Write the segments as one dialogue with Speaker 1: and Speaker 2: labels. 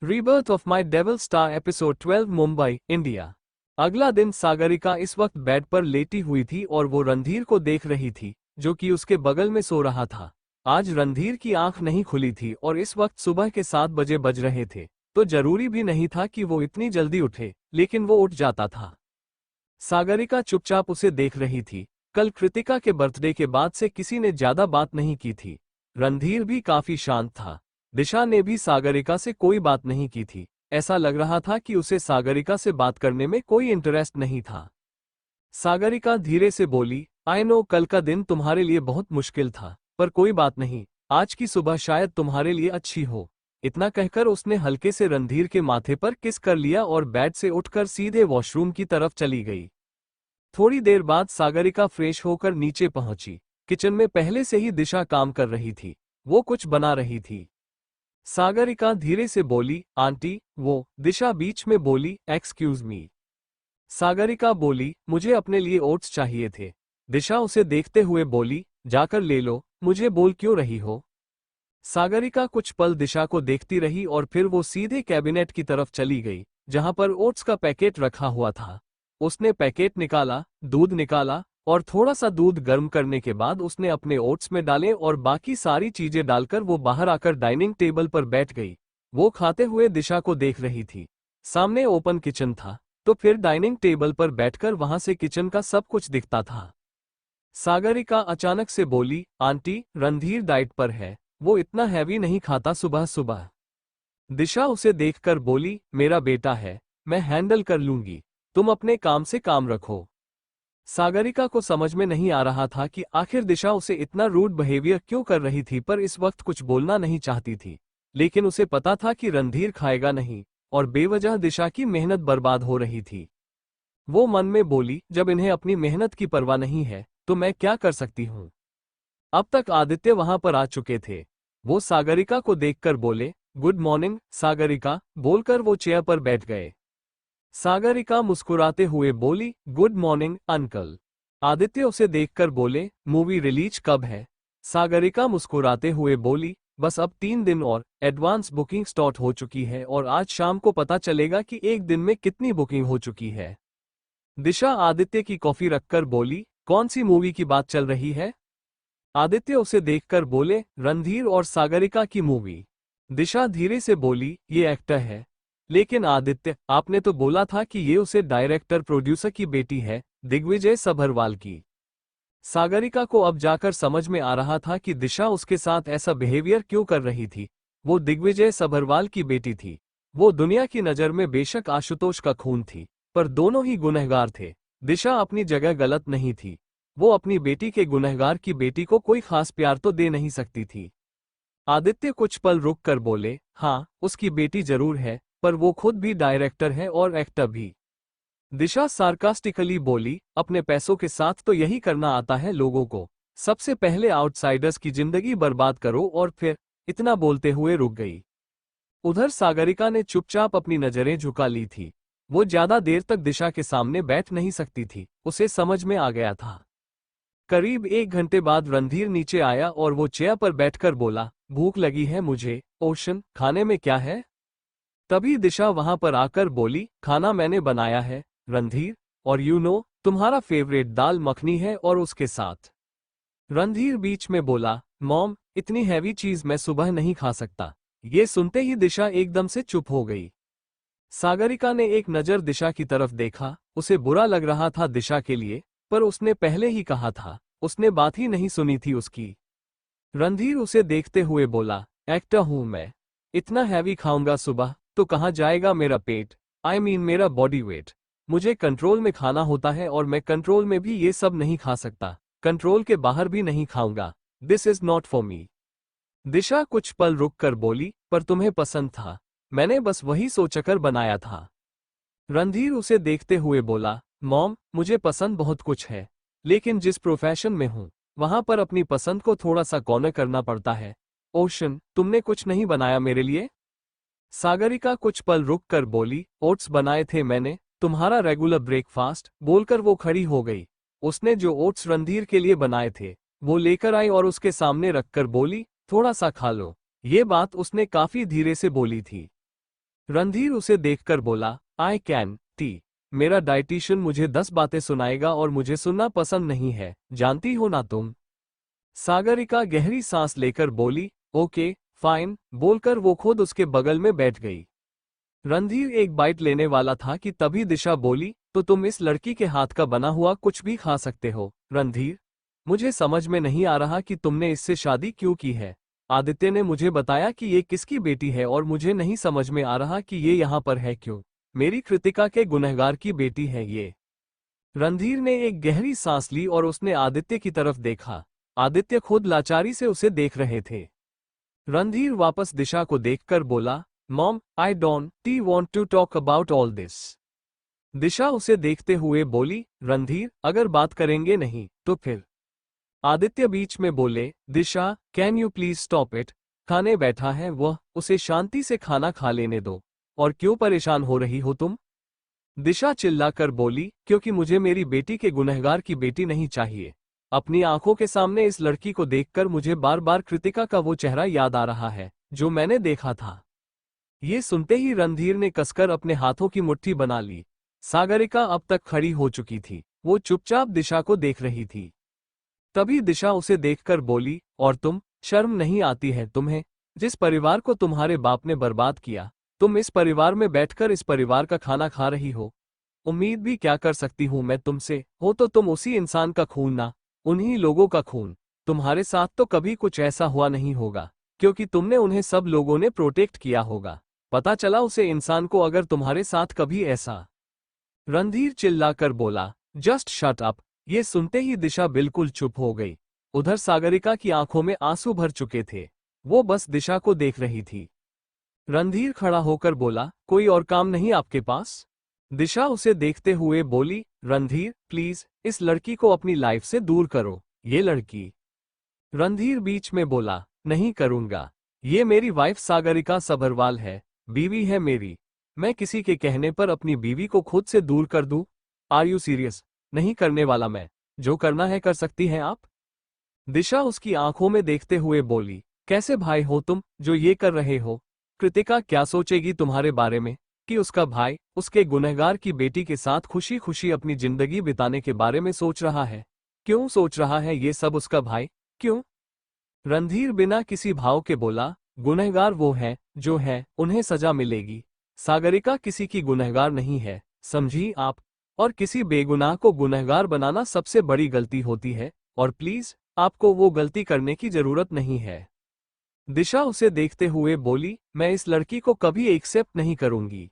Speaker 1: Rebirth of my devil star episode 12 Mumbai, India. अगला दिन सागरिका इस वक्त बेड पर लेटी हुई थी और वो रणधीर को देख रही थी, जो कि उसके बगल में सो रहा था। आज रणधीर की आंख नहीं खुली थी और इस वक्त सुबह के 7 बजे बज रहे थे, तो जरूरी भी नहीं था कि वो इतनी जल्दी उठे, लेकिन वो उठ जाता था। सागरिका चुपचाप उसे देख रही थी। कल कृतिका के बर्थडे के बाद से किसी ने ज्यादा बात नहीं की थी। रणधीर भी काफी शांत था। दिशा ने भी सागरिका से कोई बात नहीं की थी। ऐसा लग रहा था कि उसे सागरिका से बात करने में कोई इंटरेस्ट नहीं था। सागरिका धीरे से बोली, आई नो कल का दिन तुम्हारे लिए बहुत मुश्किल था, पर कोई बात नहीं, आज की सुबह शायद तुम्हारे लिए अच्छी हो। इतना कहकर उसने हल्के से रणधीर के माथे पर किस कर लिया और बेड से उठकर सीधे वॉशरूम की तरफ चली गई। थोड़ी देर बाद सागरिका फ्रेश होकर नीचे पहुंची। किचन में पहले से ही दिशा काम कर रही थी। वो कुछ बना रही थी। सागरिका धीरे से बोली, आंटी, वो। दिशा बीच में बोली, एक्सक्यूज मी। सागरिका बोली, मुझे अपने लिए ओट्स चाहिए थे। दिशा उसे देखते हुए बोली, जाकर ले लो, मुझे बोल क्यों रही हो। सागरिका कुछ पल दिशा को देखती रही और फिर वो सीधे कैबिनेट की तरफ चली गई, जहां पर ओट्स का पैकेट रखा हुआ था। उसने पैकेट निकाला, दूध निकाला और थोड़ा सा दूध गर्म करने के बाद उसने अपने ओट्स में डाले और बाकी सारी चीजें डालकर वो बाहर आकर डाइनिंग टेबल पर बैठ गई। वो खाते हुए दिशा को देख रही थी। सामने ओपन किचन था, तो फिर डाइनिंग टेबल पर बैठकर वहां से किचन का सब कुछ दिखता था। सागरिका अचानक से बोली, आंटी, रणधीर डाइट पर है, वो इतना हैवी नहीं खाता सुबह सुबह। दिशा उसे देखकर बोली, मेरा बेटा है, मैं हैंडल कर लूंगी, तुम अपने काम से काम रखो। सागरिका को समझ में नहीं आ रहा था कि आखिर दिशा उसे इतना रूड बिहेवियर क्यों कर रही थी, पर इस वक्त कुछ बोलना नहीं चाहती थी। लेकिन उसे पता था कि रणधीर खाएगा नहीं और बेवजह दिशा की मेहनत बर्बाद हो रही थी। वो मन में बोली, जब इन्हें अपनी मेहनत की परवाह नहीं है तो मैं क्या कर सकती हूँ। अब तक आदित्य वहां पर आ चुके थे। वो सागरिका को देखकर बोले, गुड मॉर्निंग सागरिका, बोलकर वो चेयर पर बैठ गए। सागरिका मुस्कुराते हुए बोली, गुड मॉर्निंग अंकल। आदित्य उसे देखकर बोले, मूवी रिलीज कब है। सागरिका मुस्कुराते हुए बोली, बस अब 3 दिन और, एडवांस बुकिंग स्टार्ट हो चुकी है और आज शाम को पता चलेगा कि एक दिन में कितनी बुकिंग हो चुकी है। दिशा आदित्य की कॉफी रखकर बोली, कौन सी मूवी की बात चल रही है। आदित्य उसे देखकर बोले, रणधीर और सागरिका की मूवी। दिशा धीरे से बोली, ये एक्टर है। लेकिन आदित्य, आपने तो बोला था कि ये उसे डायरेक्टर प्रोड्यूसर की बेटी है, दिग्विजय सभरवाल की। सागरिका को अब जाकर समझ में आ रहा था कि दिशा उसके साथ ऐसा बिहेवियर क्यों कर रही थी। वो दिग्विजय सभरवाल की बेटी थी। वो दुनिया की नज़र में बेशक आशुतोष का खून थी, पर दोनों ही गुनहगार थे। दिशा अपनी जगह गलत नहीं थी। वो अपनी बेटी के गुनहगार की बेटी को कोई खास प्यार तो दे नहीं सकती थी। आदित्य कुछ पल रुक कर बोले, हाँ, उसकी बेटी जरूर है, पर वो खुद भी डायरेक्टर है और एक्टर भी। दिशा सार्कास्टिकली बोली, अपने पैसों के साथ तो यही करना आता है लोगों को। सबसे पहले आउटसाइडर्स की जिंदगी बर्बाद करो और फिर। इतना बोलते हुए रुक गई। उधर सागरिका ने चुपचाप अपनी नजरें झुका ली थी। वो ज्यादा देर तक दिशा के सामने बैठ नहीं सकती थी, उसे समझ में आ गया था। करीब 1 घंटे बाद रणधीर नीचे आया और वो चेयर पर बैठकर बोला, भूख लगी है मुझे, ओशन, खाने में क्या है। तभी दिशा वहां पर आकर बोली, खाना मैंने बनाया है रणधीर, और तुम्हारा फेवरेट दाल मखनी है और उसके साथ। रणधीर बीच में बोला, मॉम, इतनी हैवी चीज मैं सुबह नहीं खा सकता। ये सुनते ही दिशा एकदम से चुप हो गई। सागरिका ने एक नजर दिशा की तरफ देखा। उसे बुरा लग रहा था दिशा के लिए, पर उसने पहले ही कहा था, उसने बात ही नहीं सुनी थी उसकी। रणधीर उसे देखते हुए बोला, एक्टर हूं मैं, इतना हैवी खाऊंगा सुबह तो कहाँ जाएगा मेरा पेट, आई मीन मेरा बॉडी वेट। मुझे कंट्रोल में खाना होता है और मैं कंट्रोल में भी ये सब नहीं खा सकता, कंट्रोल के बाहर भी नहीं खाऊंगा। This is not for me. Disha कुछ पल रुक कर बोली, पर तुम्हें पसंद था, मैंने बस वही सोचकर बनाया था। रणधीर उसे देखते हुए बोला, मॉम, मुझे पसंद बहुत कुछ है, लेकिन जिस प्रोफेशन में हूं वहां पर अपनी पसंद को थोड़ा सा कॉर्नर करना पड़ता है। ओशन, तुमने कुछ नहीं बनाया मेरे लिए। सागरिका कुछ पल रुक कर बोली, ओट्स बनाए थे मैंने, तुम्हारा रेगुलर ब्रेकफास्ट। बोलकर वो खड़ी हो गई। उसने जो ओट्स रणधीर के लिए बनाए थे वो लेकर आई और उसके सामने रखकर बोली, थोड़ा सा खा लो। ये बात उसने काफी धीरे से बोली थी। रणधीर उसे देखकर बोला, आई कैन टी। मेरा डाइटिशियन मुझे 10 बातें सुनाएगा और मुझे सुनना पसंद नहीं है, जानती हो ना तुम। सागरिका गहरी सांस लेकर बोली, ओके फाइन, बोलकर वो खुद उसके बगल में बैठ गई। रणधीर एक बाइट लेने वाला था कि तभी दिशा बोली, तो तुम इस लड़की के हाथ का बना हुआ कुछ भी खा सकते हो। रणधीर, मुझे समझ में नहीं आ रहा कि तुमने इससे शादी क्यों की है। आदित्य ने मुझे बताया कि ये किसकी बेटी है और मुझे नहीं समझ में आ रहा कि ये यहाँ पर है क्यों। मेरी कृतिका के गुनहगार की बेटी है ये। रणधीर ने एक गहरी सांस ली और उसने आदित्य की तरफ देखा। आदित्य खुद लाचारी से उसे देख रहे थे। रणधीर वापस दिशा को देखकर बोला, mom, I don't want to talk about all this. Disha उसे देखते हुए बोली, रणधीर, अगर बात करेंगे नहीं तो फिर। आदित्य बीच में बोले, Disha, can you please stop it. खाने बैठा है वह, उसे शांति से खाना खा लेने दो। और क्यों परेशान हो रही हो तुम? दिशा चिल्लाकर बोली, क्योंकि मुझे मेरी बेटी के गुनहगार की बेटी नहीं चाहिए। अपनी आंखों के सामने इस लड़की को देखकर मुझे बार बार कृतिका का वो चेहरा याद आ रहा है जो मैंने देखा था। ये सुनते ही रणधीर ने कसकर अपने हाथों की मुट्ठी बना ली। सागरिका अब तक खड़ी हो चुकी थी, वो चुपचाप दिशा को देख रही थी। तभी दिशा उसे देखकर बोली, और तुम, शर्म नहीं आती है तुम्हें? जिस परिवार को तुम्हारे बाप ने बर्बाद किया, तुम इस परिवार में बैठकर इस परिवार का खाना खा रही हो। उम्मीद भी क्या कर सकती हूं मैं तुमसे, हो तो तुम उसी इंसान का खून ना, उन्हीं लोगों का खून। तुम्हारे साथ तो कभी कुछ ऐसा हुआ नहीं होगा, क्योंकि तुमने उन्हें सब लोगों ने प्रोटेक्ट किया होगा। पता चला उसे इंसान को अगर तुम्हारे साथ कभी ऐसा। रणधीर चिल्लाकर बोला, जस्ट शट अप। ये सुनते ही दिशा बिल्कुल चुप हो गई। उधर सागरिका की आंखों में आंसू भर चुके थे, वो बस दिशा को देख रही थी। रणधीर खड़ा होकर बोला, कोई और काम नहीं आपके पास? दिशा उसे देखते हुए बोली, रणधीर प्लीज, इस लड़की को अपनी लाइफ से दूर करो। ये लड़की। रणधीर बीच में बोला, नहीं करूंगा। ये मेरी वाइफ सागरिका सभरवाल है, बीवी है मेरी। मैं किसी के कहने पर अपनी बीवी को खुद से दूर कर दूं? Are you serious? नहीं करने वाला मैं। जो करना है कर सकती हैं आप। दिशा उसकी आंखों में देखते हुए बोली, कैसे भाई हो तुम जो ये कर रहे हो? कृतिका क्या सोचेगी तुम्हारे बारे में कि उसका भाई उसके गुनहगार की बेटी के साथ खुशी खुशी अपनी जिंदगी बिताने के बारे में सोच रहा है? क्यों सोच रहा है ये सब उसका भाई? क्यों? रणधीर बिना किसी भाव के बोला, गुनहगार वो है जो है, उन्हें सजा मिलेगी। सागरिका किसी की गुनहगार नहीं है, समझी आप? और किसी बेगुनाह को गुनहगार बनाना सबसे बड़ी गलती होती है, और प्लीज आपको वो गलती करने की जरूरत नहीं है। दिशा उसे देखते हुए बोली, मैं इस लड़की को कभी एक्सेप्ट नहीं करूंगी।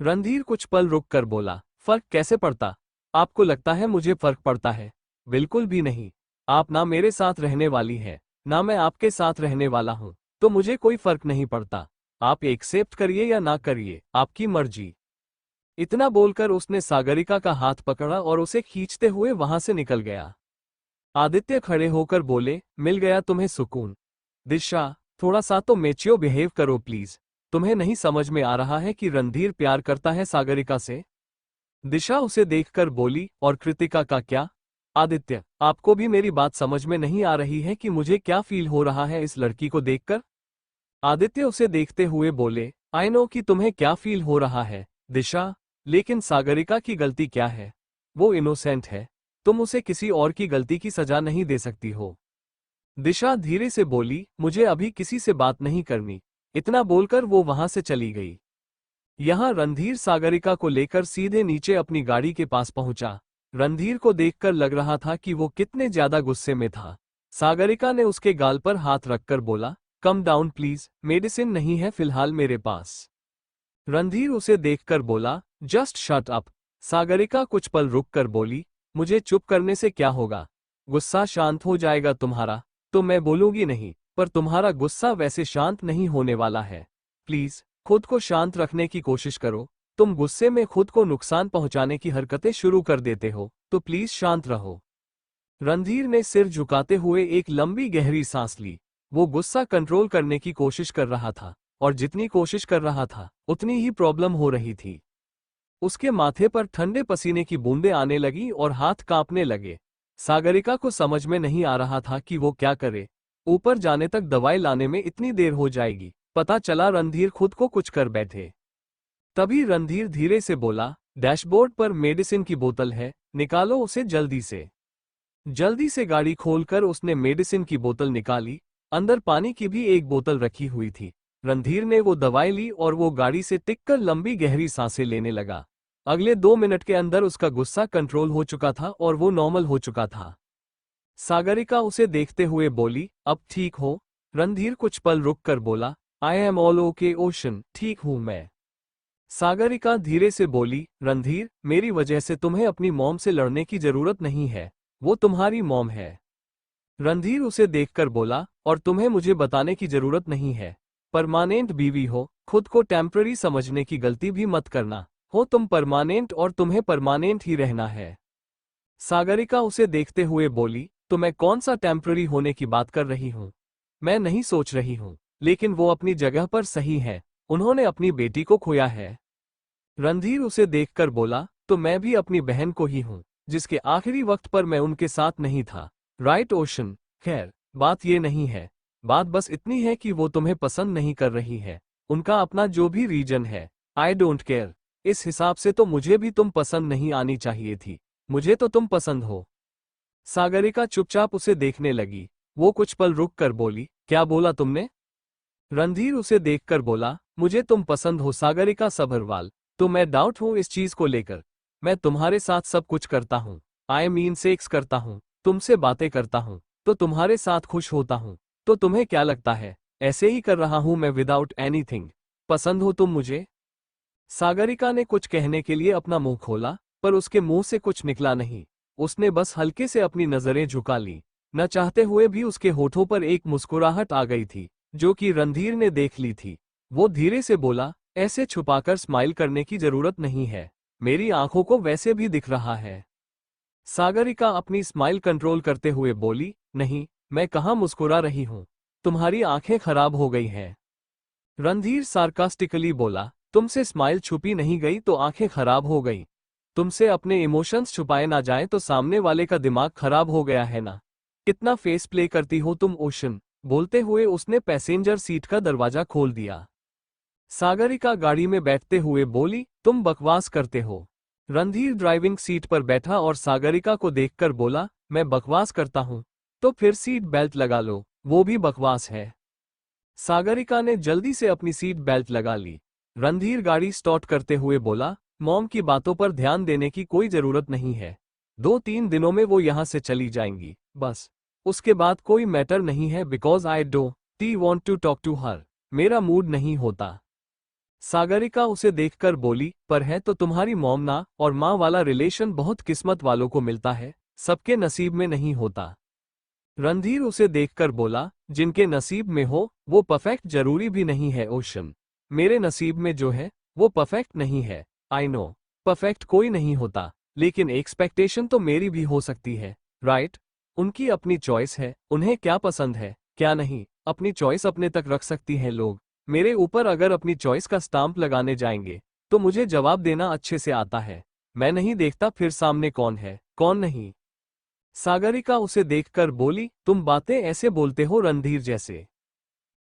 Speaker 1: रणधीर कुछ पल रुक कर बोला, फर्क कैसे पड़ता? आपको लगता है मुझे फर्क पड़ता है? बिल्कुल भी नहीं। आप ना मेरे साथ रहने वाली है, ना मैं आपके साथ रहने वाला हूं, तो मुझे कोई फर्क नहीं पड़ता। आप एक्सेप्ट करिए या ना करिए, आपकी मर्जी। इतना बोलकर उसने सागरिका का हाथ पकड़ा और उसे खींचते हुए वहां से निकल गया। आदित्य खड़े होकर बोले, मिल गया तुम्हें सुकून? दिशा, थोड़ा सा तो मैच्योर बिहेव करो प्लीज। तुम्हें नहीं समझ में आ रहा है कि रणधीर प्यार करता है सागरिका से? दिशा उसे देखकर बोली, और कृतिका का क्या? आदित्य, आपको भी मेरी बात समझ में नहीं आ रही है कि मुझे क्या फील हो रहा है इस लड़की को देखकर? आदित्य उसे देखते हुए बोले, आई नो कि तुम्हें क्या फील हो रहा है दिशा, लेकिन सागरिका की गलती क्या है? वो इनोसेंट है, तुम उसे किसी और की गलती की सजा नहीं दे सकती हो। दिशा धीरे से बोली, मुझे अभी किसी से बात नहीं करनी। इतना बोलकर वो वहां से चली गई। यहां रणधीर सागरिका को लेकर सीधे नीचे अपनी गाड़ी के पास पहुंचा। रणधीर को देखकर लग रहा था कि वो कितने ज्यादा गुस्से में था। सागरिका ने उसके गाल पर हाथ रखकर बोला, कम डाउन प्लीज, मेडिसिन नहीं है फिलहाल मेरे पास। रणधीर उसे देखकर बोला, जस्ट शट अप। सागरिका कुछ पल रुक कर बोली, मुझे चुप करने से क्या होगा? गुस्सा शांत हो जाएगा तुम्हारा, तो मैं बोलूंगी नहीं, पर तुम्हारा गुस्सा वैसे शांत नहीं होने वाला है। प्लीज खुद को शांत रखने की कोशिश करो। तुम गुस्से में खुद को नुकसान पहुंचाने की हरकतें शुरू कर देते हो, तो प्लीज शांत रहो। रणधीर ने सिर झुकाते हुए एक लंबी गहरी सांस ली। वो गुस्सा कंट्रोल करने की कोशिश कर रहा था, और जितनी कोशिश कर रहा था उतनी ही प्रॉब्लम हो रही थी। उसके माथे पर ठंडे पसीने की बूंदें आने लगी और हाथ कांपने लगे। सागरिका को समझ में नहीं आ रहा था कि वो क्या करे। ऊपर जाने तक दवाई लाने में इतनी देर हो जाएगी, पता चला रणधीर खुद को कुछ कर बैठे। तभी रणधीर धीरे से बोला, डैशबोर्ड पर मेडिसिन की बोतल है, निकालो उसे जल्दी से। जल्दी से गाड़ी खोलकर उसने मेडिसिन की बोतल निकाली। अंदर पानी की भी एक बोतल रखी हुई थी। रणधीर ने वो दवाई ली और वो गाड़ी से टिककर लंबी गहरी सांसें लेने लगा। अगले 2 मिनट के अंदर उसका गुस्सा कंट्रोल हो चुका था और वो नॉर्मल हो चुका था। सागरिका उसे देखते हुए बोली, अब ठीक हो? रणधीर कुछ पल रुक कर बोला, I am all okay ocean, ठीक हूं मैं। सागरिका धीरे से बोली, रणधीर, मेरी वजह से तुम्हें अपनी मॉम से लड़ने की जरूरत नहीं है, वो तुम्हारी मॉम है। रणधीर उसे देखकर बोला, और तुम्हें मुझे बताने की जरूरत नहीं है। परमानेंट बीवी हो, खुद को टेम्पररी समझने की गलती भी मत करना। हो तुम परमानेंट और तुम्हें परमानेंट ही रहना है। सागरिका उसे देखते हुए बोली, तो मैं कौन सा टेम्पररी होने की बात कर रही हूँ? मैं नहीं सोच रही हूँ, लेकिन वो अपनी जगह पर सही है। उन्होंने अपनी बेटी को खोया है। रणधीर उसे देखकर बोला, तो मैं भी अपनी बहन को ही हूँ, जिसके आखिरी वक्त पर मैं उनके साथ नहीं था। Right ocean? खैर, बात ये नहीं है। बात बस इतनी है कि वो तुम्हें पसंद नहीं कर रही है। उनका अपना जो भी रीजन है, आई डोंट केयर। इस हिसाब से तो मुझे भी तुम पसंद नहीं आनी चाहिए थी। मुझे तो तुम पसंद हो। सागरिका चुपचाप उसे देखने लगी। वो कुछ पल रुक कर बोली, क्या बोला तुमने? रणधीर उसे देखकर बोला, मुझे तुम पसंद हो सागरिका सभरवाल। तो मैं डाउट हूं इस चीज को लेकर। मैं तुम्हारे साथ सब कुछ करता हूं। आई मीन सेक्स करता हूं, तुमसे बातें करता हूं, तो तुम्हारे साथ खुश होता हूं। तो तुम्हें क्या लगता है, ऐसे ही कर रहा हूं मैं विदाउट एनीथिंग? पसंद हो तुम मुझे? सागरिका ने कुछ कहने के लिए अपना मुंह खोला, पर उसके मुंह से कुछ निकला नहीं। उसने बस हल्के से अपनी नजरें झुका ली। न चाहते हुए भी उसके होठों पर एक मुस्कुराहट आ गई थी, जो कि रणधीर ने देख ली थी। वो धीरे से बोला, ऐसे छुपाकर स्माइल करने की जरूरत नहीं है, मेरी आंखों को वैसे भी दिख रहा है। सागरिका अपनी स्माइल कंट्रोल करते हुए बोली, नहीं, मैं कहाँ मुस्कुरा रही हूँ, तुम्हारी आंखें खराब हो गई हैं। रणधीर सार्कास्टिकली बोला, तुमसे स्माइल छुपी नहीं गई तो आंखें खराब हो गई। तुमसे अपने इमोशंस छुपाए ना जाए तो सामने वाले का दिमाग खराब हो गया है ना। कितना फेस प्ले करती हो तुम ओशन। बोलते हुए उसने पैसेंजर सीट का दरवाजा खोल दिया। सागरिका गाड़ी में बैठते हुए बोली, तुम बकवास करते हो। रणधीर ड्राइविंग सीट पर बैठा और सागरिका को देखकर बोला, मैं बकवास करता हूं? तो फिर सीट बेल्ट लगा लो, वो भी बकवास है। सागरिका ने जल्दी से अपनी सीट बेल्ट लगा ली। रणधीर गाड़ी स्टार्ट करते हुए बोला, मॉम की बातों पर ध्यान देने की कोई जरूरत नहीं है। 2-3 दिनों में वो यहाँ से चली जाएंगी, बस। उसके बाद कोई मैटर नहीं है, because I don't want to talk to her. मेरा मूड नहीं होता। सागरिका उसे देखकर बोली, पर है तो तुम्हारी मॉम ना, और माँ वाला रिलेशन बहुत किस्मत वालों को मिलता है, सबके नसीब में नहीं होता। रणधीर उसे देखकर बोला, जिनके नसीब में हो वो परफेक्ट जरूरी भी नहीं है ओशन। मेरे नसीब में जो है वो परफेक्ट नहीं है। आई नो, परफेक्ट कोई नहीं होता, लेकिन एक्सपेक्टेशन तो मेरी भी हो सकती है, राइट? उनकी अपनी चॉइस है, उन्हें क्या पसंद है क्या नहीं, अपनी चॉइस अपने तक रख सकती हैं लोग। मेरे ऊपर अगर अपनी चॉइस का स्टाम्प लगाने जाएंगे तो मुझे जवाब देना अच्छे से आता है। मैं नहीं देखता फिर सामने कौन है कौन नहीं। सागरिका उसे देखकर बोली, तुम बातें ऐसे बोलते हो रणधीर जैसे।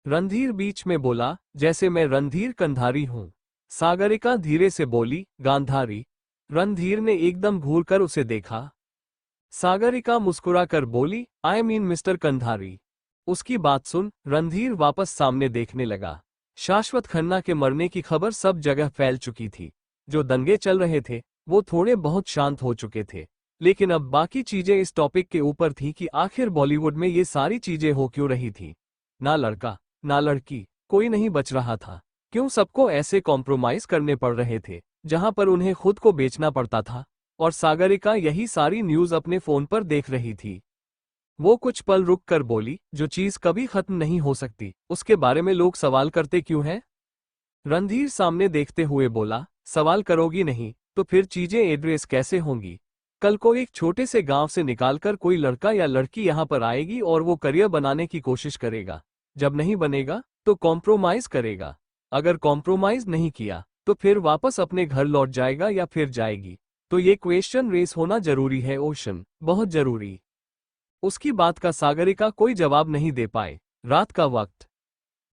Speaker 1: रणधीर बीच में बोला, जैसे मैं रणधीर कंधारी हूं। सागरिका धीरे से बोली, गांधारी? रणधीर ने एकदम घूर कर उसे देखा। सागरिका मुस्कुराकर बोली, आई मीन मिस्टर कंधारी। उसकी बात सुन रणधीर वापस सामने देखने लगा। शाश्वत खन्ना के मरने की खबर सब जगह फैल चुकी थी। जो दंगे चल रहे थे वो थोड़े बहुत शांत हो चुके थे, लेकिन अब बाकी चीजें इस टॉपिक के ऊपर थी कि आखिर बॉलीवुड में ये सारी चीजें हो क्यों रही थी। ना लड़का ना लड़की, कोई नहीं बच रहा था। क्यों सबको ऐसे कॉम्प्रोमाइज करने पड़ रहे थे जहां पर उन्हें खुद को बेचना पड़ता था। और सागरिका यही सारी न्यूज अपने फोन पर देख रही थी। वो कुछ पल रुक कर बोली, जो चीज कभी खत्म नहीं हो सकती उसके बारे में लोग सवाल करते क्यों हैं? रणधीर सामने देखते हुए बोला, सवाल करोगी नहीं तो फिर चीजें एड्रेस कैसे होंगी? कल को एक छोटे से गांव से निकालकर कोई लड़का या लड़की यहां पर आएगी और वो करियर बनाने की कोशिश करेगा। जब नहीं बनेगा तो कॉम्प्रोमाइज करेगा। अगर कॉम्प्रोमाइज नहीं किया तो फिर वापस अपने घर लौट जाएगा या फिर जाएगी। तो ये क्वेश्चन रेस होना जरूरी है ओशन, बहुत जरूरी। उसकी बात का सागरिका कोई जवाब नहीं दे पाए। रात का वक्त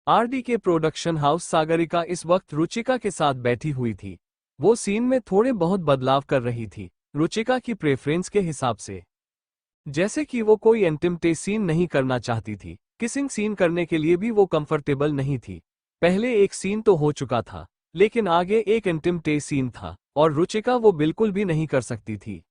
Speaker 1: आरडी के प्रोडक्शन हाउस सागरिका इस वक्त रुचिका के साथ बैठी हुई थी। वो सीन में थोड़े बहुत बदलाव कर रही थी, रुचिका की प्रेफरेंस के हिसाब से। जैसे कि वो कोई इंटिमेट सीन नहीं करना चाहती थी, किसिंग सीन करने के लिए भी वो कंफर्टेबल नहीं थी। पहले एक सीन तो हो चुका था, लेकिन आगे एक इंटिमेट सीन था, और रुचिका वो बिल्कुल भी नहीं कर सकती थी।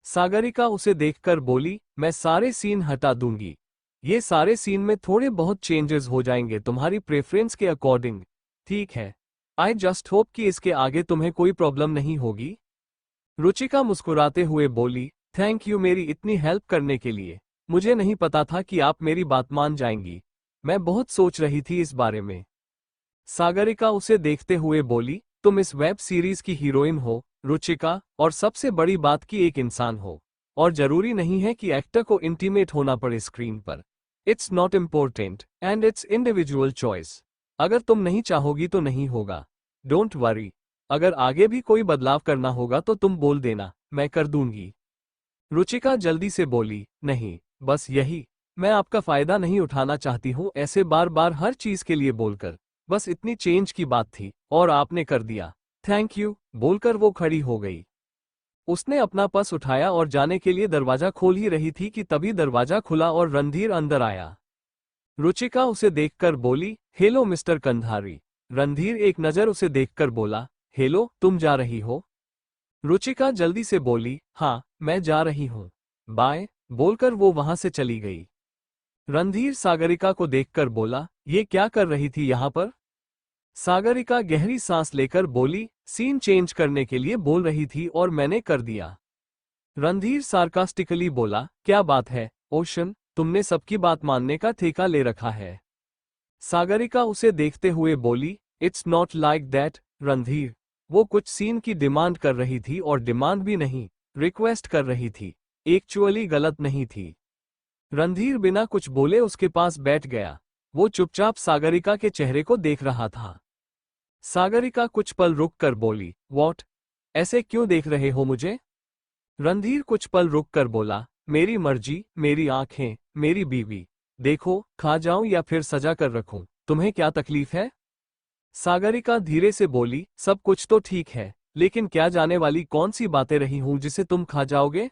Speaker 1: सागरिका उसे देखकर बोली, मैं सारे सीन हटा दूंगी। ये सारे सीन में थोड़े बहुत चेंजेस हो जाएंगे तुम्हारी प्रेफरेंस के अकॉर्डिंग। ठीक है। आई जस्ट होप कि इसके आगे तुम्हें कोई प्रॉब्लम नहीं होगी। रुचिका मुस्कुराते हुए बोली, थैंक यू मेरी इतनी हेल्प करने के लिए। मुझे नहीं पता था कि आप मेरी बात मान जाएंगी। मैं बहुत सोच रही थी इस बारे में। सागरिका उसे देखते हुए बोली, तुम इस वेब सीरीज की हीरोइन हो रुचिका, और सबसे बड़ी बात कि एक इंसान हो। और जरूरी नहीं है कि एक्टर को इंटीमेट होना पड़े स्क्रीन पर। It's not important and it's individual choice. अगर तुम नहीं चाहोगी तो नहीं होगा। Don't worry. अगर आगे भी कोई बदलाव करना होगा तो तुम बोल देना, मैं कर दूंगी। रुचिका जल्दी से बोली, नहीं, बस यही। मैं आपका फायदा नहीं उठाना चाहती हूँ ऐसे बार बार हर चीज के लिए बोलकर। बस इतनी चेंज की बात थी, और आपने कर दिया। थैंक यू, बोलकर वो खड़ी हो गई। उसने अपना पर्स उठाया और जाने के लिए दरवाजा खोल ही रही थी कि तभी दरवाजा खुला और रणधीर अंदर आया। रुचिका उसे देखकर बोली, हेलो मिस्टर कंधारी। रणधीर एक नजर उसे देखकर बोला, हेलो, तुम जा रही हो? रुचिका जल्दी से बोली, हाँ, मैं जा रही हूँ। बाय, बोलकर वो वहां से चली गई। रणधीर सागरिका को देखकर बोला, ये क्या कर रही थी यहाँ पर? सागरिका गहरी सांस लेकर बोली, सीन चेंज करने के लिए बोल रही थी और मैंने कर दिया। रणधीर सार्कास्टिकली बोला, क्या बात है ओशन, तुमने सबकी बात मानने का ठेका ले रखा है। सागरिका उसे देखते हुए बोली, it's not like that Randhir. वो कुछ सीन की डिमांड कर रही थी, और डिमांड भी नहीं, रिक्वेस्ट कर रही थी। एक्चुअली गलत नहीं थी। रणधीर बिना कुछ बोले उसके पास बैठ गया। वो चुपचाप सागरिका के चेहरे को देख रहा था। सागरिका कुछ पल रुक कर बोली, वॉट? ऐसे क्यों देख रहे हो मुझे? रणधीर कुछ पल रुक कर बोला, मेरी मर्जी, मेरी आंखें, मेरी बीवी। देखो, खा जाऊं या फिर सजा कर रखूं, तुम्हें क्या तकलीफ है? सागरिका धीरे से बोली, सब कुछ तो ठीक है, लेकिन क्या जाने वाली कौन सी बातें रही हूं जिसे तुम खा जाओगे?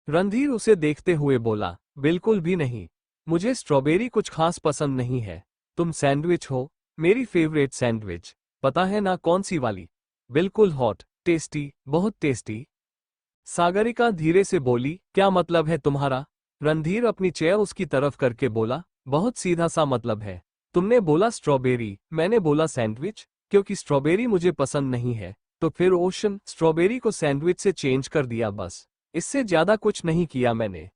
Speaker 1: रणधीर उसे देखते हुए बोला, बिल्कुल भी नहीं। मुझे स्ट्रॉबेरी कुछ खास पसंद नहीं है। तुम सैंडविच हो, मेरी फेवरेट सैंडविच। पता है ना कौन सी वाली? बिल्कुल हॉट, टेस्टी, बहुत टेस्टी। सागरिका धीरे से बोली, क्या मतलब है तुम्हारा? रणधीर अपनी चेयर उसकी तरफ करके बोला, बहुत सीधा सा मतलब है। तुमने बोला स्ट्रॉबेरी, मैंने बोला सैंडविच। क्योंकि स्ट्रॉबेरी मुझे पसंद नहीं है, तो फिर ओशन स्ट्रॉबेरी को सैंडविच से चेंज कर दिया बस। इससे ज्यादा कुछ नहीं किया मैंने।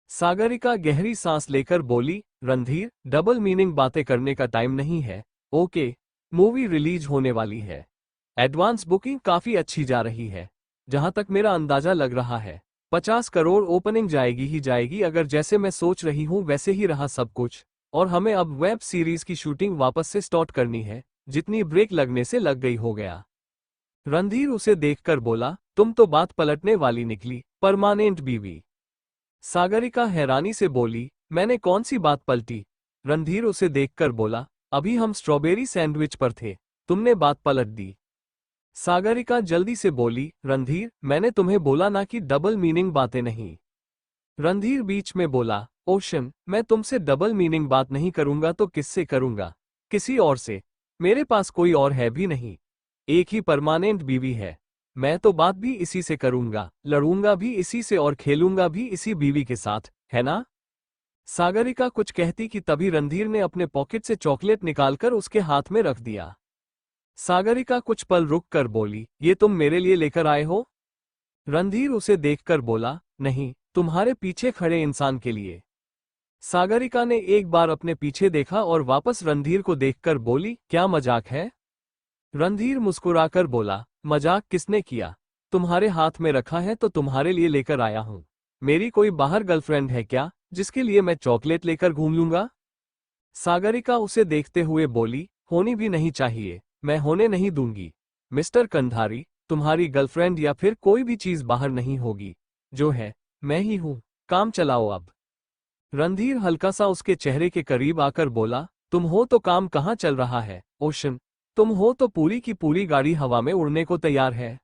Speaker 1: सागरिका गहरी सांस लेकर बोली, रणधीर, डबल मीनिंग बातें करने का टाइम नहीं है। ओके, मूवी रिलीज होने वाली है। एडवांस बुकिंग काफी अच्छी जा रही है। जहां तक मेरा अंदाजा लग रहा है, 50 करोड़ ओपनिंग जाएगी ही जाएगी अगर जैसे मैं सोच रही हूं वैसे ही रहा सब कुछ। और हमें अब वेब सीरीज की शूटिंग वापस से स्टार्ट करनी है, जितनी ब्रेक लगने से लग गई हो गया। रणधीर उसे देखकर बोला, तुम तो बात पलटने वाली निकली, परमानेंट बीवी। सागरिका हैरानी से बोली, मैंने कौन सी बात पलटी? रणधीर उसे देखकर बोला, अभी हम स्ट्रॉबेरी सैंडविच पर थे, तुमने बात पलट दी। सागरिका जल्दी से बोली, रणधीर, मैंने तुम्हें बोला ना कि डबल मीनिंग बातें नहीं। रणधीर बीच में बोला, ओशन, मैं तुमसे डबल मीनिंग बात नहीं करूंगा तो किससे करूंगा? किसी और से। मेरे पास कोई और है भी नहीं। एक ही परमानेंट बीवी है। मैं तो बात भी इसी से करूंगा, लड़ूंगा भी इसी से और खेलूंगा भी इसी बीवी के साथ, है ना? सागरिका कुछ कहती कि तभी रणधीर ने अपने पॉकेट से चॉकलेट निकालकर उसके हाथ में रख दिया। सागरिका कुछ पल रुक कर बोली, ये तुम मेरे लिए लेकर आए हो? रणधीर उसे देखकर बोला, नहीं, तुम्हारे पीछे खड़े इंसान के लिए। सागरिका ने एक बार अपने पीछे देखा और वापस रणधीर को देखकर बोली, क्या मजाक है? रणधीर मुस्कुराकर बोला, मजाक किसने किया? तुम्हारे हाथ में रखा है तो तुम्हारे लिए लेकर आया हूं। मेरी कोई बाहर गर्लफ्रेंड है क्या, जिसके लिए मैं चॉकलेट लेकर घूम लूंगा? सागरिका उसे देखते हुए बोली, होनी भी नहीं चाहिए, मैं होने नहीं दूंगी। मिस्टर कंधारी, तुम्हारी गर्लफ्रेंड या फिर कोई भी चीज बाहर नहीं होगी। जो है, मैं ही हूं। काम चलाओ अब। रणधीर हल्का सा उसके चेहरे के करीब आकर बोला, तुम हो तो काम कहाँ चल रहा है ओशन? तुम हो तो पूरी की पूरी गाड़ी हवा में उड़ने को तैयार है।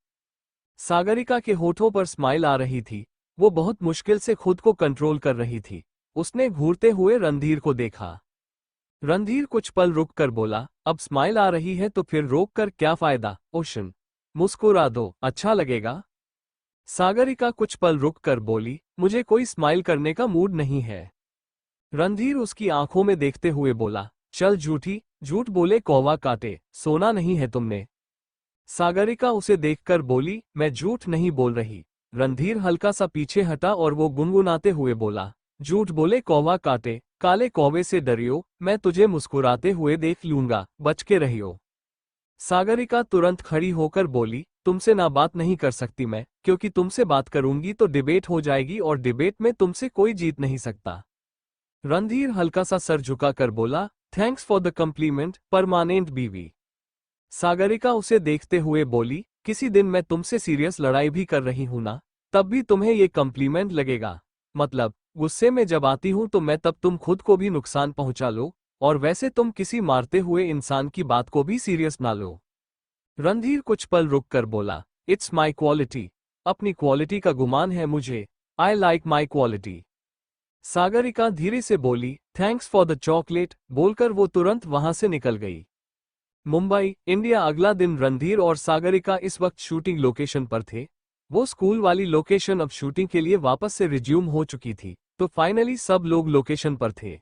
Speaker 1: सागरिका के होठों पर स्माइल आ रही थी। वो बहुत मुश्किल से खुद को कंट्रोल कर रही थी। उसने घूरते हुए रणधीर को देखा। रणधीर कुछ पल रुक कर बोला, अब स्माइल आ रही है तो फिर रोक कर क्या फायदा ओशन? मुस्कुरा दो, अच्छा लगेगा। सागरिका कुछ पल रुक कर बोली, मुझे कोई स्माइल करने का मूड नहीं है। रणधीर उसकी आंखों में देखते हुए बोला, चल झूठी, झूठ बोले कौवा काटे, सोना नहीं है तुमने। सागरिका उसे देखकर बोली, मैं झूठ नहीं बोल रही। रणधीर हल्का सा पीछे हटा और वो गुनगुनाते हुए बोला, झूठ बोले कौवा काटे, काले कौवे से डरियो, मैं तुझे मुस्कुराते हुए देख लूंगा, बच के रहियो। सागरिका तुरंत खड़ी होकर बोली, तुमसे ना बात नहीं कर सकती मैं, क्योंकि तुमसे बात करूंगी तो डिबेट हो जाएगी और डिबेट में तुमसे कोई जीत नहीं सकता। रणधीर हल्का सा सर झुकाकर बोला, thanks for the complement, permanent बीवी। सागरिका उसे देखते हुए बोली, किसी दिन मैं तुमसे सीरियस लड़ाई भी कर रही हूं ना, तब भी तुम्हें ये कम्प्लीमेंट लगेगा। मतलब गुस्से में जब आती हूं तो मैं, तब तुम खुद को भी नुकसान पहुंचा लो, और वैसे तुम किसी मारते हुए इंसान की बात को भी सीरियस ना लो। रणधीर कुछ पल रुक कर बोला, इट्स माई क्वालिटी। अपनी क्वालिटी का गुमान है मुझे। I like my quality. Sagarika धीरे से बोली, थैंक्स फॉर द चॉकलेट, बोलकर वो तुरंत वहां से निकल गई। मुंबई, इंडिया। अगला दिन रणधीर और सागरिका इस वक्त शूटिंग लोकेशन पर थे। वो स्कूल वाली लोकेशन अब शूटिंग के लिए वापस से रिज्यूम हो चुकी थी, तो फाइनली सब लोग लोकेशन पर थे।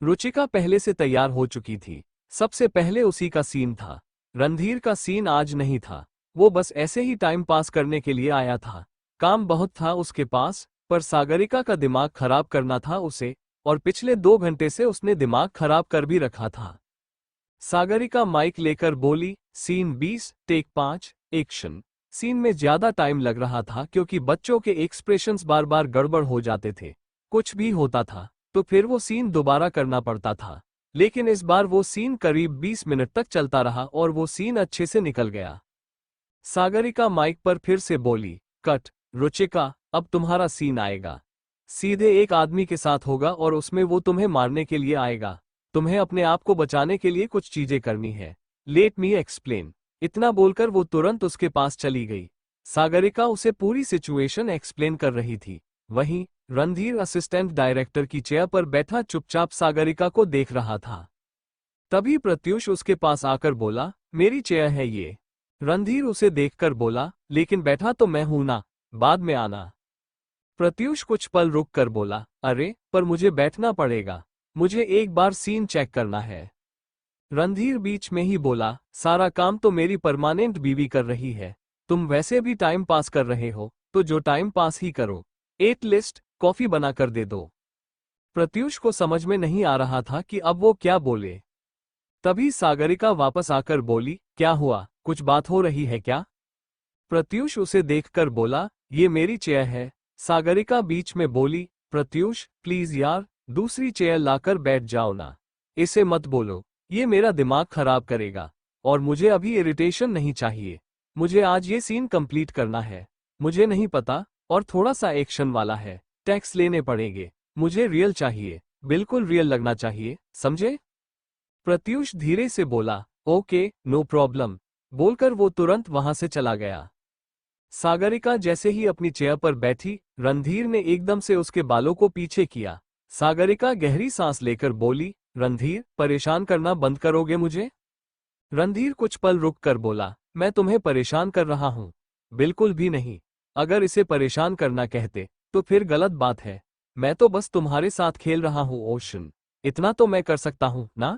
Speaker 1: रुचिका पहले से तैयार हो चुकी थी। सबसे पहले उसी का सीन था। रणधीर का सीन आज नहीं था। वो बस ऐसे ही टाइम पास करने के लिए आया था। काम बहुत था उसके पास, पर सागरिका का दिमाग खराब करना था उसे, और पिछले 2 घंटे से उसने दिमाग खराब कर भी रखा था। सागरिका माइक लेकर बोली, सीन 20, टेक 5, एक्शन। सीन में ज्यादा टाइम लग रहा था क्योंकि बच्चों के एक्सप्रेशंस बार बार गड़बड़ हो जाते थे। कुछ भी होता था तो फिर वो सीन दोबारा करना पड़ता था, लेकिन इस बार वो सीन करीब 20 मिनट तक चलता रहा और वो सीन अच्छे से निकल गया। सागरिका माइक पर फिर से बोली, कट। रुचिका, अब तुम्हारा सीन आएगा। सीधे एक आदमी के साथ होगा और उसमें वो तुम्हें मारने के लिए आएगा। तुम्हें अपने आप को बचाने के लिए कुछ चीजें करनी है। Let me explain. इतना बोलकर वो तुरंत उसके पास चली गई। सागरिका उसे पूरी सिचुएशन एक्सप्लेन कर रही थी। वहीं रणधीर असिस्टेंट डायरेक्टर की चेयर पर बैठा चुपचाप सागरिका को देख रहा था। तभी प्रत्यूष उसके पास आकर बोला, मेरी चेयर है ये। रणधीर उसे देखकर बोला, लेकिन बैठा तो मैं हूं ना, बाद में आना। प्रत्यूष कुछ पल रुक कर बोला, अरे पर मुझे बैठना पड़ेगा, मुझे एक बार सीन चेक करना है। रणधीर बीच में ही बोला, सारा काम तो मेरी परमानेंट बीवी कर रही है, तुम वैसे भी टाइम पास कर रहे हो, तो जो टाइम पास ही करो। एट लिस्ट कॉफी बना कर दे दो। प्रत्यूष को समझ में नहीं आ रहा था कि अब वो क्या बोले। तभी सागरिका वापस आकर बोली, क्या हुआ, कुछ बात हो रही है क्या? प्रत्यूष उसे देखकर बोला, ये मेरी चेयर है। सागरिका बीच में बोली, प्रत्यूष प्लीज यार, दूसरी चेयर लाकर बैठ जाओ ना। इसे मत बोलो, ये मेरा दिमाग खराब करेगा, और मुझे अभी इरिटेशन नहीं चाहिए। मुझे आज ये सीन कंप्लीट करना है। मुझे नहीं पता, और थोड़ा सा एक्शन वाला है, टैक्स लेने पड़ेंगे। मुझे रियल चाहिए, बिल्कुल रियल लगना चाहिए, समझे? प्रत्यूष धीरे से बोला, ओके नो प्रॉब्लम, बोलकर वो तुरंत वहां से चला गया। सागरिका जैसे ही अपनी चेयर पर बैठी, रणधीर ने एकदम से उसके बालों को पीछे किया। सागरिका गहरी सांस लेकर बोली, रणधीर परेशान करना बंद करोगे मुझे? रणधीर कुछ पल रुक कर बोला, मैं तुम्हें परेशान कर रहा हूं? बिल्कुल भी नहीं। अगर इसे परेशान करना कहते तो फिर गलत बात है। मैं तो बस तुम्हारे साथ खेल रहा हूं ओशन, इतना तो मैं कर सकता हूं ना?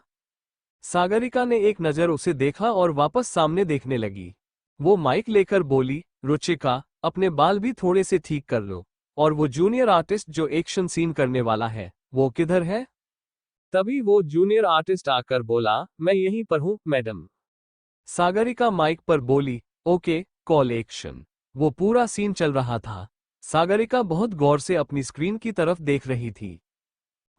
Speaker 1: सागरिका ने एक नजर उसे देखा और वापस सामने देखने लगी। वो माइक लेकर बोली, रुचिका अपने बाल भी थोड़े से ठीक कर लो, और वो जूनियर आर्टिस्ट जो एक्शन सीन करने वाला है, वो किधर है? तभी वो जूनियर आर्टिस्ट आकर बोला, मैं यहीं पर हूं मैडम। सागरिका माइक पर बोली, ओके कॉल एक्शन। वो पूरा सीन चल रहा था। सागरिका बहुत गौर से अपनी स्क्रीन की तरफ देख रही थी।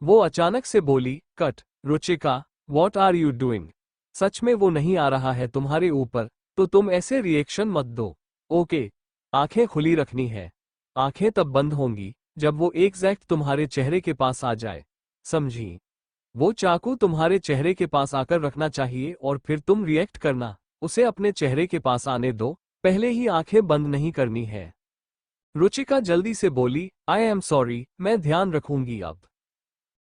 Speaker 1: वो अचानक से बोली, cut. Ruchika what are you doing? सच में वो नहीं आ रहा है तुम्हारे ऊपर, तो तुम ऐसे रिएक्शन मत दो, ओके? आंखें खुली रखनी है। आंखें तब बंद होंगी जब वो एग्जैक्ट तुम्हारे चेहरे के पास आ जाए, समझी? वो चाकू तुम्हारे चेहरे के पास आकर रखना चाहिए और फिर तुम रिएक्ट करना। उसे अपने चेहरे के पास आने दो, पहले ही आंखें बंद नहीं करनी है। रुचिका जल्दी से बोली, आई एम सॉरी, मैं ध्यान रखूंगी अब।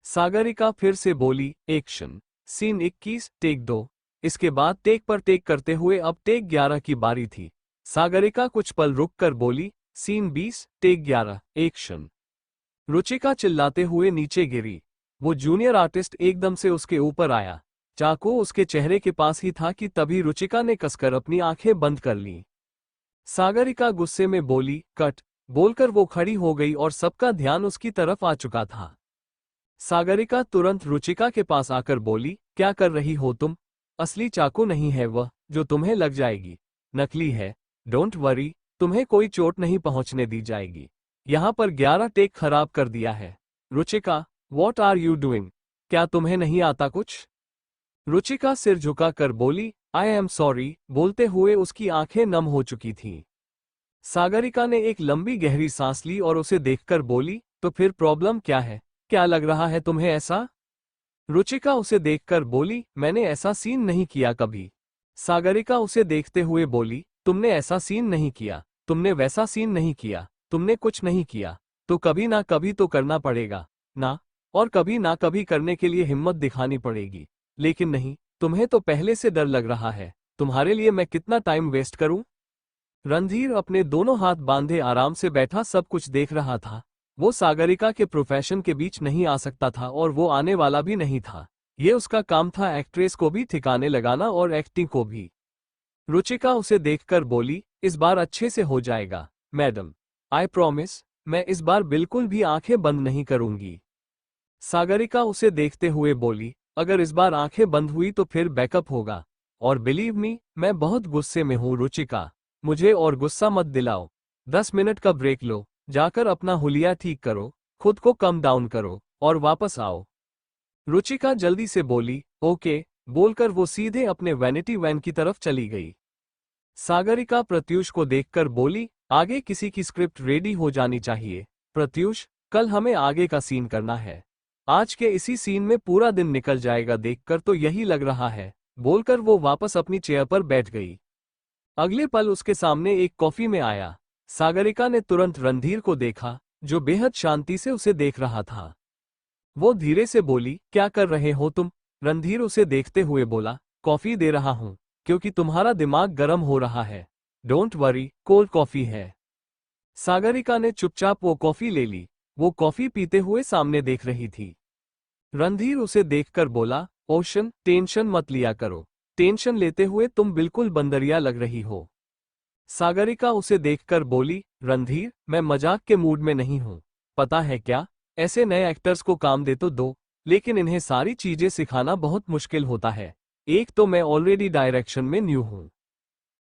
Speaker 1: सागरिका फिर से बोली, एक्शन। Scene 21, take 2। इसके बाद टेक पर टेक करते हुए अब टेक 11 की बारी थी। सागरिका कुछ पल रुक कर बोली, सीन 20, टेक 11, एक्शन। रुचिका चिल्लाते हुए नीचे गिरी। वो जूनियर आर्टिस्ट एकदम से उसके ऊपर आया। चाकू उसके चेहरे के पास ही था कि तभी रुचिका ने कसकर अपनी आंखें बंद कर लीं। सागरिका गुस्से में बोली, कट, बोलकर वो खड़ी हो गई और सबका ध्यान उसकी तरफ आ चुका था। सागरिका तुरंत रुचिका के पास आकर बोली, क्या कर रही हो तुम? असली चाकू नहीं है वह, जो तुम्हें लग जाएगी। नकली है। डोंट वरी, तुम्हें कोई चोट नहीं पहुंचने दी जाएगी। यहां पर 11 टेक खराब कर दिया है। Ruchika, what are you doing? क्या तुम्हें नहीं आता कुछ? रुचिका सिर झुकाकर बोली, आई एम सॉरी, बोलते हुए उसकी आंखें नम हो चुकी थीं। सागरिका ने एक लंबी गहरी सांस ली और उसे देखकर बोली, तो फिर प्रॉब्लम क्या है? क्या लग रहा है तुम्हें ऐसा? रुचिका उसे देखकर बोली, मैंने ऐसा सीन नहीं किया कभी। सागरिका उसे देखते हुए बोली, तुमने ऐसा सीन नहीं किया, तुमने वैसा सीन नहीं किया, तुमने कुछ नहीं किया। तो कभी ना कभी तो करना पड़ेगा ना, और कभी ना कभी करने के लिए हिम्मत दिखानी पड़ेगी। लेकिन नहीं, तुम्हें तो पहले से डर लग रहा है। तुम्हारे लिए मैं कितना टाइम वेस्ट करूं? रणधीर अपने दोनों हाथ बांधे आराम से बैठा सब कुछ देख रहा था। वो सागरिका के प्रोफेशन के बीच नहीं आ सकता था और वो आने वाला भी नहीं था। ये उसका काम था, एक्ट्रेस को भी ठिकाने लगाना और एक्टिंग को भी। रुचिका उसे देखकर बोली, इस बार अच्छे से हो जाएगा मैडम, आई प्रॉमिस। मैं इस बार बिल्कुल भी आंखें बंद नहीं करूंगी। सागरिका उसे देखते हुए बोली, अगर इस बार आंखें बंद हुई तो फिर बैकअप होगा। और बिलीव मी, मैं बहुत गुस्से में हूं रुचिका। मुझे और गुस्सा मत दिलाओ। 10 मिनट का ब्रेक लो, जाकर अपना हुलिया ठीक करो, खुद को कम डाउन करो और वापस आओ। रुचिका जल्दी से बोली, ओके, बोलकर वो सीधे अपने वैनिटी वैन की तरफ चली गई। सागरिका प्रत्यूष को देखकर बोली, आगे किसी की स्क्रिप्ट रेडी हो जानी चाहिए। प्रत्यूष, कल हमें आगे का सीन करना है। आज के इसी सीन में पूरा दिन निकल जाएगा, देखकर तो यही लग रहा है। बोलकर वो वापस अपनी चेयर पर बैठ गई। अगले पल उसके सामने एक कॉफी में आया। सागरिका ने तुरंत रणधीर को देखा, जो बेहद शांति से उसे देख रहा था। वो धीरे से बोली, क्या कर रहे हो तुम? रणधीर उसे देखते हुए बोला, कॉफी दे रहा हूं, क्योंकि तुम्हारा दिमाग गर्म हो रहा है। डोंट वरी, कोल्ड कॉफी है। सागरिका ने चुपचाप वो कॉफी ले ली। वो कॉफी पीते हुए सामने देख रही थी। रणधीर उसे देखकर बोला, ओशन, टेंशन मत लिया करो। टेंशन लेते हुए तुम बिल्कुल बंदरिया लग रही हो। सागरिका उसे देखकर बोली, रणधीर, मैं मजाक के मूड में नहीं हूं। पता है क्या, ऐसे नए एक्टर्स को काम दे तो दो, लेकिन इन्हें सारी चीजें सिखाना बहुत मुश्किल होता है। एक तो मैं ऑलरेडी डायरेक्शन में न्यू हूं।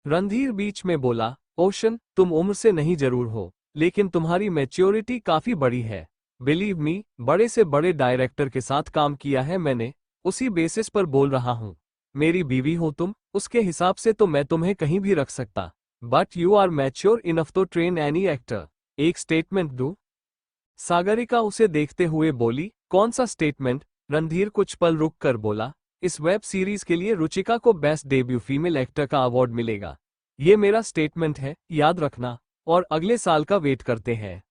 Speaker 1: रणधीर बीच में बोला, ओशन, तुम उम्र से नहीं जरूर हो, लेकिन तुम्हारी मैच्योरिटी काफी बड़ी है। बिलीव मी, बड़े से बड़े डायरेक्टर के साथ काम किया है मैंने, उसी बेसिस पर बोल रहा हूं। मेरी बीवी हो तुम, उसके हिसाब से तो मैं तुम्हें कहीं भी रख सकता। But you are mature enough to train any actor. एक स्टेटमेंट दूं? सागरिका उसे देखते हुए बोली, कौन सा स्टेटमेंट? रणधीर कुछ पल रुक कर बोला, इस वेब सीरीज के लिए रुचिका को बेस्ट डेब्यू फीमेल एक्टर का अवार्ड मिलेगा। ये मेरा स्टेटमेंट है, याद रखना, और अगले साल का वेट करते हैं।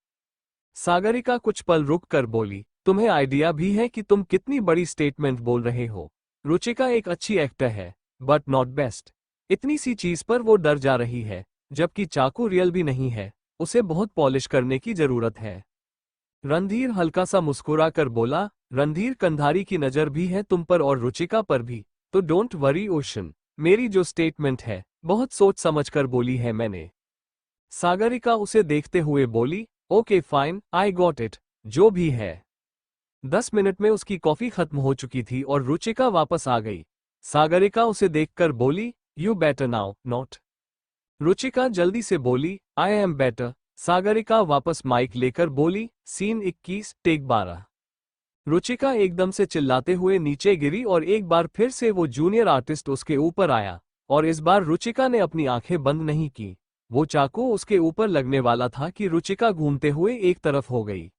Speaker 1: सागरिका कुछ पल रुक कर बोली, तुम्हें आइडिया भी है कि तुम कितनी बड़ी स्टेटमेंट बोल रहे हो? रुचिका एक अच्छी एक्टर है, बट नॉट बेस्ट। इतनी सी चीज पर वो डर जा रही है, जबकि चाकू रियल भी नहीं है, उसे बहुत पॉलिश करने की जरूरत है। रणधीर हल्का सा मुस्कुरा कर बोला, रणधीर कंधारी की नजर भी है तुम पर और रुचिका पर भी, तो डोंट वरी ओशन। मेरी जो स्टेटमेंट है, बहुत सोच समझ कर बोली है मैंने। सागरिका उसे देखते हुए बोली, okay fine, I got it, जो भी है। 10 मिनट में उसकी कॉफी खत्म हो चुकी थी और रुचिका वापस आ गई। सागरिका उसे देखकर बोली, you better now, not? Ruchika जल्दी से बोली, आई एम बेटर। सागरिका वापस माइक लेकर बोली, सीन 21, टेक 12। रुचिका एकदम से चिल्लाते हुए नीचे गिरी और एक बार फिर से वो जूनियर आर्टिस्ट उसके ऊपर आया, और इस बार रुचिका ने अपनी आंखें बंद नहीं की। वो चाकू उसके ऊपर लगने वाला था कि रुचिका घूमते हुए एक तरफ हो गई।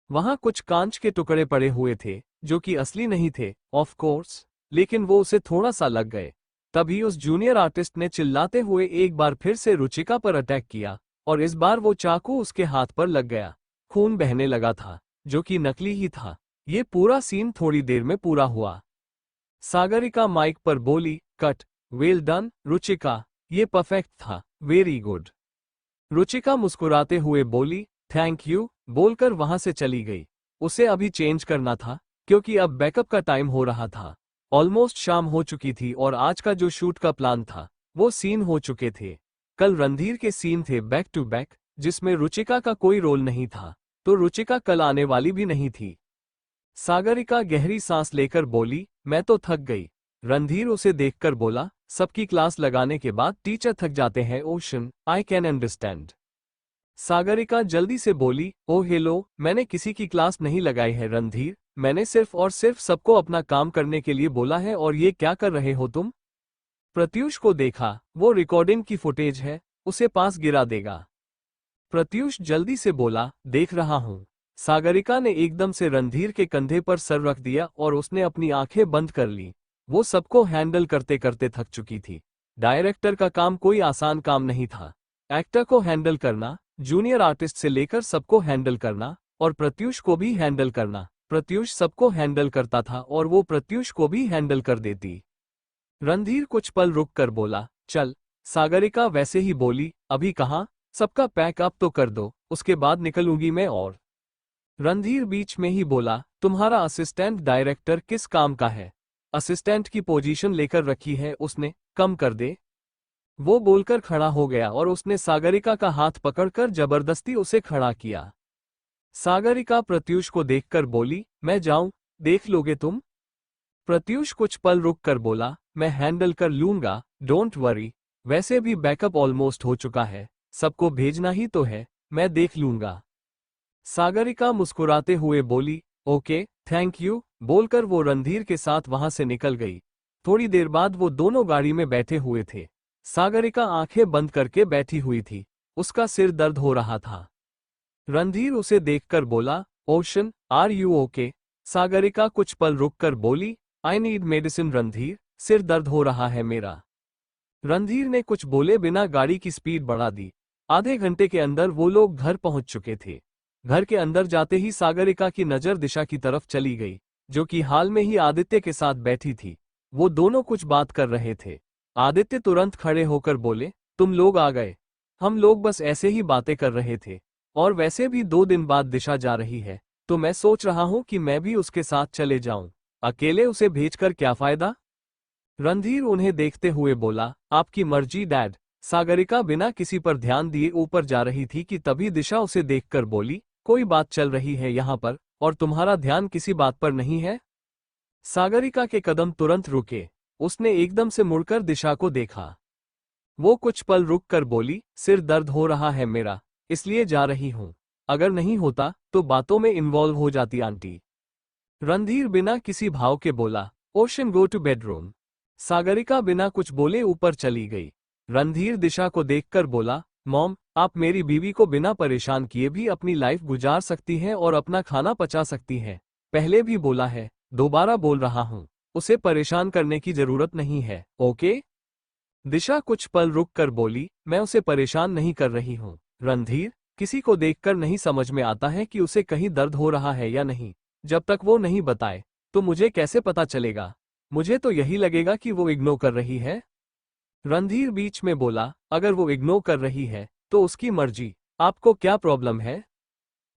Speaker 1: वहां कुछ कांच के टुकड़े पड़े हुए थे जो कि असली नहीं थे ऑफ कोर्स, लेकिन वो उसे थोड़ा सा लग गए। तभी उस जूनियर आर्टिस्ट ने चिल्लाते हुए एक बार फिर से रुचिका पर अटैक किया और इस बार वो चाकू उसके हाथ पर लग गया। खून बहने लगा था, जो कि नकली ही था। ये पूरा सीन थोड़ी देर में पूरा हुआ। सागरिका माइक पर बोली, कट, वेल डन रुचिका, ये परफेक्ट था, वेरी गुड। रुचिका मुस्कुराते हुए बोली, थैंक यू, बोलकर वहां से चली गई। उसे अभी चेंज करना था, क्योंकि अब बैकअप का टाइम हो रहा था। ऑलमोस्ट शाम हो चुकी थी और आज का जो शूट का प्लान था वो सीन हो चुके थे। कल रणधीर के सीन थे बैक टू बैक, जिसमें रुचिका का कोई रोल नहीं था, तो रुचिका कल आने वाली भी नहीं थी। सागरिका गहरी सांस लेकर बोली, मैं तो थक गई। रणधीर उसे देखकर बोला, सबकी क्लास लगाने के बाद टीचर थक जाते हैं ocean, I can understand. Sagarika जल्दी से बोली, ओ हेलो, मैंने किसी की क्लास नहीं लगाई है रणधीर, मैंने सिर्फ और सिर्फ सबको अपना काम करने के लिए बोला है। और ये क्या कर रहे हो तुम? प्रत्यूष को देखा, वो रिकॉर्डिंग की फुटेज है, उसे पास गिरा देगा। प्रत्यूष जल्दी से बोला, देख रहा हूं। सागरिका ने एकदम से रणधीर के कंधे पर सर रख दिया और उसने अपनी आंखें बंद कर ली। वो सबको हैंडल करते करते थक चुकी थी। डायरेक्टर का काम कोई आसान काम नहीं था। एक्टर को हैंडल करना, जूनियर आर्टिस्ट से लेकर सबको हैंडल करना, और प्रत्यूष को भी हैंडल करना। प्रत्यूष सबको हैंडल करता था और वो प्रत्यूष को भी हैंडल कर देती। रणधीर कुछ पल रुक कर बोला, चल। सागरिका वैसे ही बोली, अभी कहाँ? सबका पैक अप तो कर दो, उसके बाद निकलूंगी मैं। और रणधीर बीच में ही बोला, तुम्हारा असिस्टेंट डायरेक्टर किस काम का है? असिस्टेंट की पोजीशन लेकर रखी है उसने, कम कर दे। वो बोलकर खड़ा हो गया और उसने सागरिका का हाथ पकड़कर जबरदस्ती उसे खड़ा किया। सागरिका प्रत्यूष को देखकर बोली, मैं जाऊं, देख लोगे तुम? प्रत्यूष कुछ पल रुक कर बोला, मैं हैंडल कर लूंगा, डोंट वरी। वैसे भी बैकअप ऑलमोस्ट हो चुका है, सबको भेजना ही तो है, मैं देख लूंगा। सागरिका मुस्कुराते हुए बोली, ओके, थैंक यू, बोलकर वो रणधीर के साथ वहां से निकल गई। थोड़ी देर बाद वो दोनों गाड़ी में बैठे हुए थे। सागरिका आंखें बंद करके बैठी हुई थी, उसका सिर दर्द हो रहा था। रणधीर उसे देखकर बोला, Ocean, are you okay? Sagarika कुछ पल रुककर बोली, आई नीड मेडिसिन रणधीर, सिर दर्द हो रहा है मेरा। रणधीर ने कुछ बोले बिना गाड़ी की स्पीड बढ़ा दी। आधे घंटे के अंदर वो लोग घर पहुंच चुके थे। घर के अंदर जाते ही सागरिका की नजर दिशा की तरफ चली गई, जो कि हाल में ही आदित्य के साथ बैठी थी। वो दोनों कुछ बात कर रहे थे। आदित्य तुरंत खड़े होकर बोले, तुम लोग आ गए। हम लोग बस ऐसे ही बातें कर रहे थे, और वैसे भी 2 दिन बाद दिशा जा रही है, तो मैं सोच रहा हूं कि मैं भी उसके साथ चले जाऊं। अकेले उसे भेजकर क्या फायदा? रणधीर उन्हें देखते हुए बोला, आपकी मर्जी डैड। सागरिका बिना किसी पर ध्यान दिए ऊपर जा रही थी कि तभी दिशा उसे देखकर बोली, कोई बात चल रही है यहाँ पर, और तुम्हारा ध्यान किसी बात पर नहीं है? सागरिका के कदम तुरंत रुके। उसने एकदम से मुड़कर दिशा को देखा। वो कुछ पल रुक कर बोली, सिर दर्द हो रहा है मेरा, इसलिए जा रही हूं। अगर नहीं होता तो बातों में इन्वॉल्व हो जाती आंटी। रणधीर बिना किसी भाव के बोला, ocean go two bedroom. Sagarika बिना कुछ बोले ऊपर चली गई। रणधीर दिशा को देखकर बोला, मॉम, आप मेरी बीवी को बिना परेशान किए भी अपनी लाइफ गुजार सकती हैं और अपना खाना पचा सकती हैं। पहले भी बोला है, दोबारा बोल रहा हूं, उसे परेशान करने की जरूरत नहीं है, ओके? दिशा कुछ पल रुक कर बोली, मैं उसे परेशान नहीं कर रही हूं। रणधीर, किसी को देखकर नहीं समझ में आता है कि उसे कहीं दर्द हो रहा है या नहीं। जब तक वो नहीं बताए तो मुझे कैसे पता चलेगा? मुझे तो यही लगेगा कि वो इग्नोर कर रही है। रणधीर बीच में बोला, अगर वो इग्नोर कर रही है तो उसकी मर्जी, आपको क्या प्रॉब्लम है?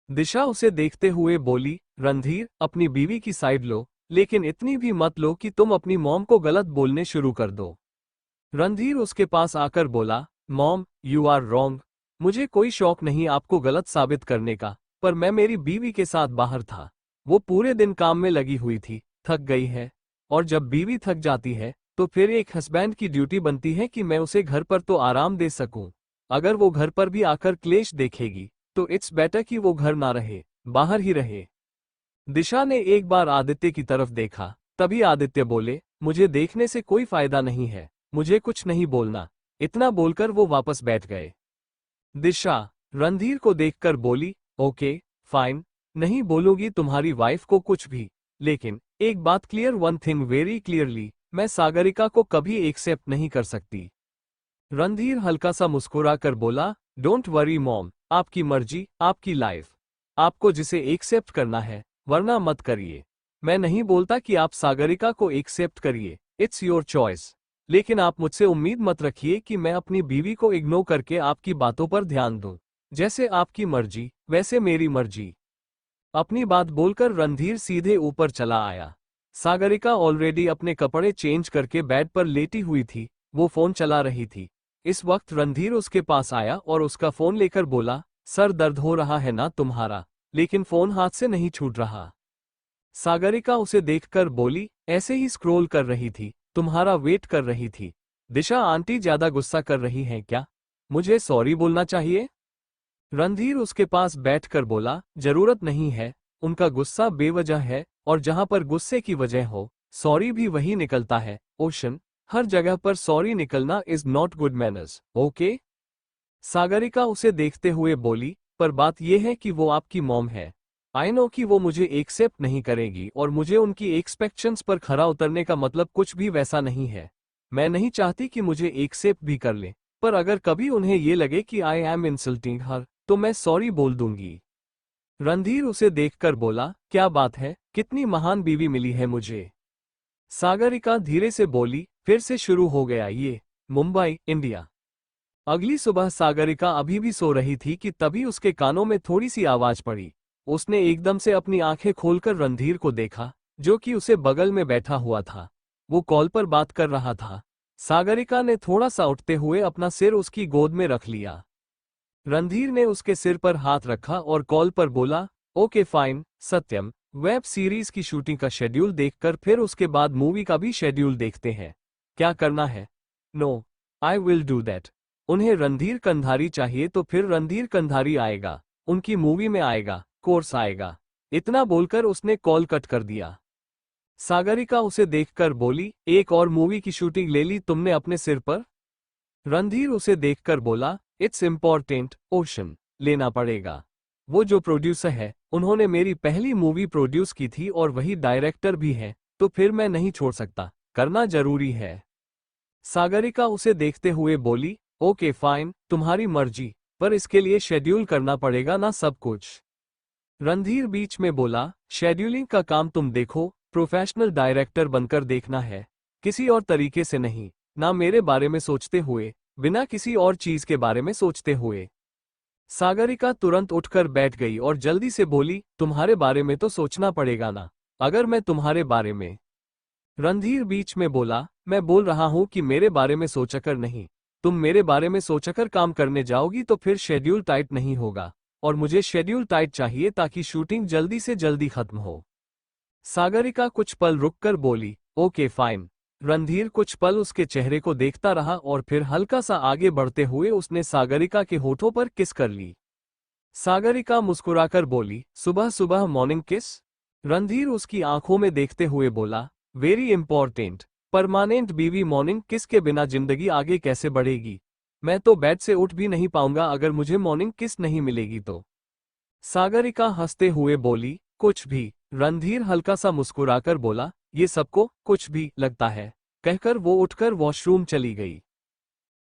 Speaker 1: दिशा उसे देखते हुए बोली, रणधीर, अपनी बीवी की साइड लो, लेकिन इतनी भी मत लो कि तुम अपनी मॉम को गलत बोलने शुरू कर दो। रणधीर उसके पास आकर बोला, मॉम, यू आर रॉन्ग। मुझे कोई शौक नहीं आपको गलत साबित करने का, पर मैं मेरी बीवी के साथ बाहर था। वो पूरे दिन काम में लगी हुई थी, थक गई है। और जब बीवी थक जाती है तो फिर एक हस्बैंड की ड्यूटी बनती है कि मैं उसे घर पर तो आराम दे सकूं। अगर वो घर पर भी आकर क्लेश देखेगी तो इट्स बेटर कि वो घर ना रहे, बाहर ही रहे। दिशा ने एक बार आदित्य की तरफ देखा, तभी आदित्य बोले, मुझे देखने से कोई फायदा नहीं है, मुझे कुछ नहीं बोलना। इतना बोलकर वो वापस बैठ गए। दिशा रणधीर को देखकर बोली, ओके फाइन, नहीं बोलूंगी तुम्हारी वाइफ को कुछ भी, लेकिन एक बात clear, one thing very clearly, मैं सागरिका को कभी एक्सेप्ट नहीं कर सकती। रणधीर हल्का सा मुस्कुरा कर बोला, डोंट वरी मॉम, आपकी मर्जी, आपकी लाइफ, आपको जिसे एक्सेप्ट करना है, वरना मत करिए। मैं नहीं बोलता कि आप सागरिका को एक्सेप्ट करिए, इट्स योर चॉइस, लेकिन आप मुझसे उम्मीद मत रखिए कि मैं अपनी बीवी को इग्नोर करके आपकी बातों पर ध्यान दूं। जैसे आपकी मर्जी वैसे मेरी मर्जी। अपनी बात बोलकर रणधीर सीधे ऊपर चला आया। सागरिका ऑलरेडी अपने कपड़े चेंज करके बेड पर लेटी हुई थी, वो फोन चला रही थी। इस वक्त रणधीर उसके पास आया और उसका फोन लेकर बोला, सर दर्द हो रहा है ना तुम्हारा, लेकिन फोन हाथ से नहीं छूट रहा। सागरिका उसे देखकर बोली, ऐसे ही स्क्रॉल कर रही थी, तुम्हारा वेट कर रही थी। दिशा आंटी ज्यादा गुस्सा कर रही हैं क्या? मुझे सॉरी बोलना चाहिए? रणधीर उसके पास बैठकर बोला, जरूरत नहीं है, उनका गुस्सा बेवजह है, और जहां पर गुस्से की वजह हो, सॉरी भी वही निकलता है। ओशन, हर जगह पर सॉरी निकलना is not good manners, okay? Sagarika उसे देखते हुए बोली, पर बात यह है कि वो आपकी मॉम है। आई नो कि वो मुझे एक्सेप्ट नहीं करेगी, और मुझे उनकी एक्सपेक्टेशंस पर खरा उतरने का मतलब कुछ भी वैसा नहीं है। मैं नहीं चाहती कि मुझे एक्सेप्ट भी कर ले, पर अगर कभी उन्हें ये लगे कि आई एम इंसल्टिंग हर, तो मैं सॉरी बोल दूंगी। रणधीर उसे देखकर बोला, क्या बात है, कितनी महान बीवी मिली है मुझे। सागरिका धीरे से बोली, फिर से शुरू हो गया ये, मुंबई, इंडिया। अगली सुबह सागरिका अभी भी सो रही थी कि तभी उसके कानों में थोड़ी सी आवाज पड़ी। उसने एकदम से अपनी आंखें खोलकर रणधीर को देखा, जो कि उसे बगल में बैठा हुआ था। वो कॉल पर बात कर रहा था। सागरिका ने थोड़ा सा उठते हुए अपना सिर उसकी गोद में रख लिया। रणधीर ने उसके सिर पर हाथ रखा और कॉल पर बोला, ओके फाइन सत्यम, वेब सीरीज की शूटिंग का शेड्यूल देखकर फिर उसके बाद मूवी का भी शेड्यूल देखते हैं। क्या करना है? No, I will do that. उन्हें रणधीर कंधारी चाहिए तो फिर रणधीर कंधारी आएगा, उनकी मूवी में आएगा, कोर्स आएगा। इतना बोलकर उसने कॉल कट कर दिया। सागरिका उसे देखकर बोली, एक और मूवी की शूटिंग ले ली तुमने अपने सिर पर? रणधीर उसे देखकर बोला, इट्स इम्पॉर्टेंट ओशन, लेना पड़ेगा। वो जो प्रोड्यूसर है, उन्होंने मेरी पहली मूवी प्रोड्यूस की थी और वही डायरेक्टर भी है, तो फिर मैं नहीं छोड़ सकता, करना जरूरी है। सागरिका उसे देखते हुए बोली, ओके फाइन, तुम्हारी मर्जी, पर इसके लिए शेड्यूल करना पड़ेगा ना सब कुछ। रणधीर बीच में बोला, शेड्यूलिंग का काम तुम देखो, प्रोफेशनल डायरेक्टर बनकर देखना है, किसी और तरीके से नहीं, ना मेरे बारे में सोचते हुए, बिना किसी और चीज के बारे में सोचते हुए। सागरिका तुरंत उठकर बैठ गई और जल्दी से बोली, तुम्हारे बारे में तो सोचना पड़ेगा ना, अगर मैं तुम्हारे बारे में। रणधीर बीच में बोला, मैं बोल रहा हूं कि मेरे बारे में सोचकर नहीं, तुम मेरे बारे में सोचकर काम करने जाओगी तो फिर शेड्यूल टाइट नहीं होगा, और मुझे शेड्यूल टाइट चाहिए ताकि शूटिंग जल्दी से जल्दी खत्म हो। सागरिका कुछ पल रुककर बोली, ओके फाइन। रणधीर कुछ पल उसके चेहरे को देखता रहा और फिर हल्का सा आगे बढ़ते हुए उसने सागरिका के होठों पर किस कर ली। सागरिका मुस्कुराकर बोली, सुबह सुबह मॉर्निंग किस? रणधीर उसकी आंखों में देखते हुए बोला, वेरी इंपॉर्टेंट, परमानेंट बीवी मॉर्निंग किस के बिना जिंदगी आगे कैसे बढ़ेगी? मैं तो बेड से उठ भी नहीं पाऊंगा अगर मुझे मॉर्निंग किस नहीं मिलेगी तो। सागरिका हंसते हुए बोली, कुछ भी। रणधीर हल्का सा मुस्कुराकर बोला, ये सबको कुछ भी लगता है, कहकर वो उठकर वॉशरूम चली गई।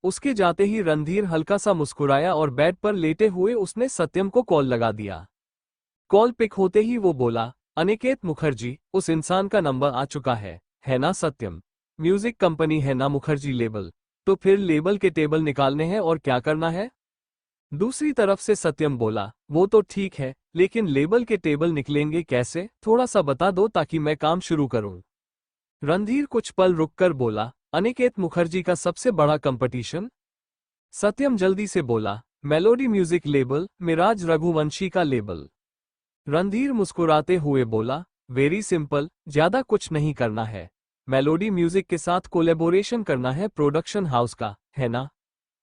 Speaker 1: उसके जाते ही रणधीर हल्का सा मुस्कुराया और बेड पर लेटे हुए उसने सत्यम को कॉल लगा दिया। कॉल पिक होते ही वो बोला, अनिकेत मुखर्जी, उस इंसान का नंबर आ चुका है ना सत्यम? म्यूजिक कंपनी है ना मुखर्जी लेबल? तो फिर लेबल के टेबल निकालने हैं और क्या करना है? दूसरी तरफ से सत्यम बोला, वो तो ठीक है, लेकिन लेबल के टेबल निकलेंगे कैसे, थोड़ा सा बता दो ताकि मैं काम शुरू करूं। रणधीर कुछ पल रुककर बोला, अनिकेत मुखर्जी का सबसे बड़ा कंपटीशन? सत्यम जल्दी से बोला, melody music label, Miraj Raghuvanshi का लेबल। रणधीर मुस्कुराते हुए बोला, वेरी सिंपल, ज्यादा कुछ नहीं करना है, मेलोडी म्यूजिक के साथ कोलैबोरेशन करना है प्रोडक्शन हाउस का, है ना?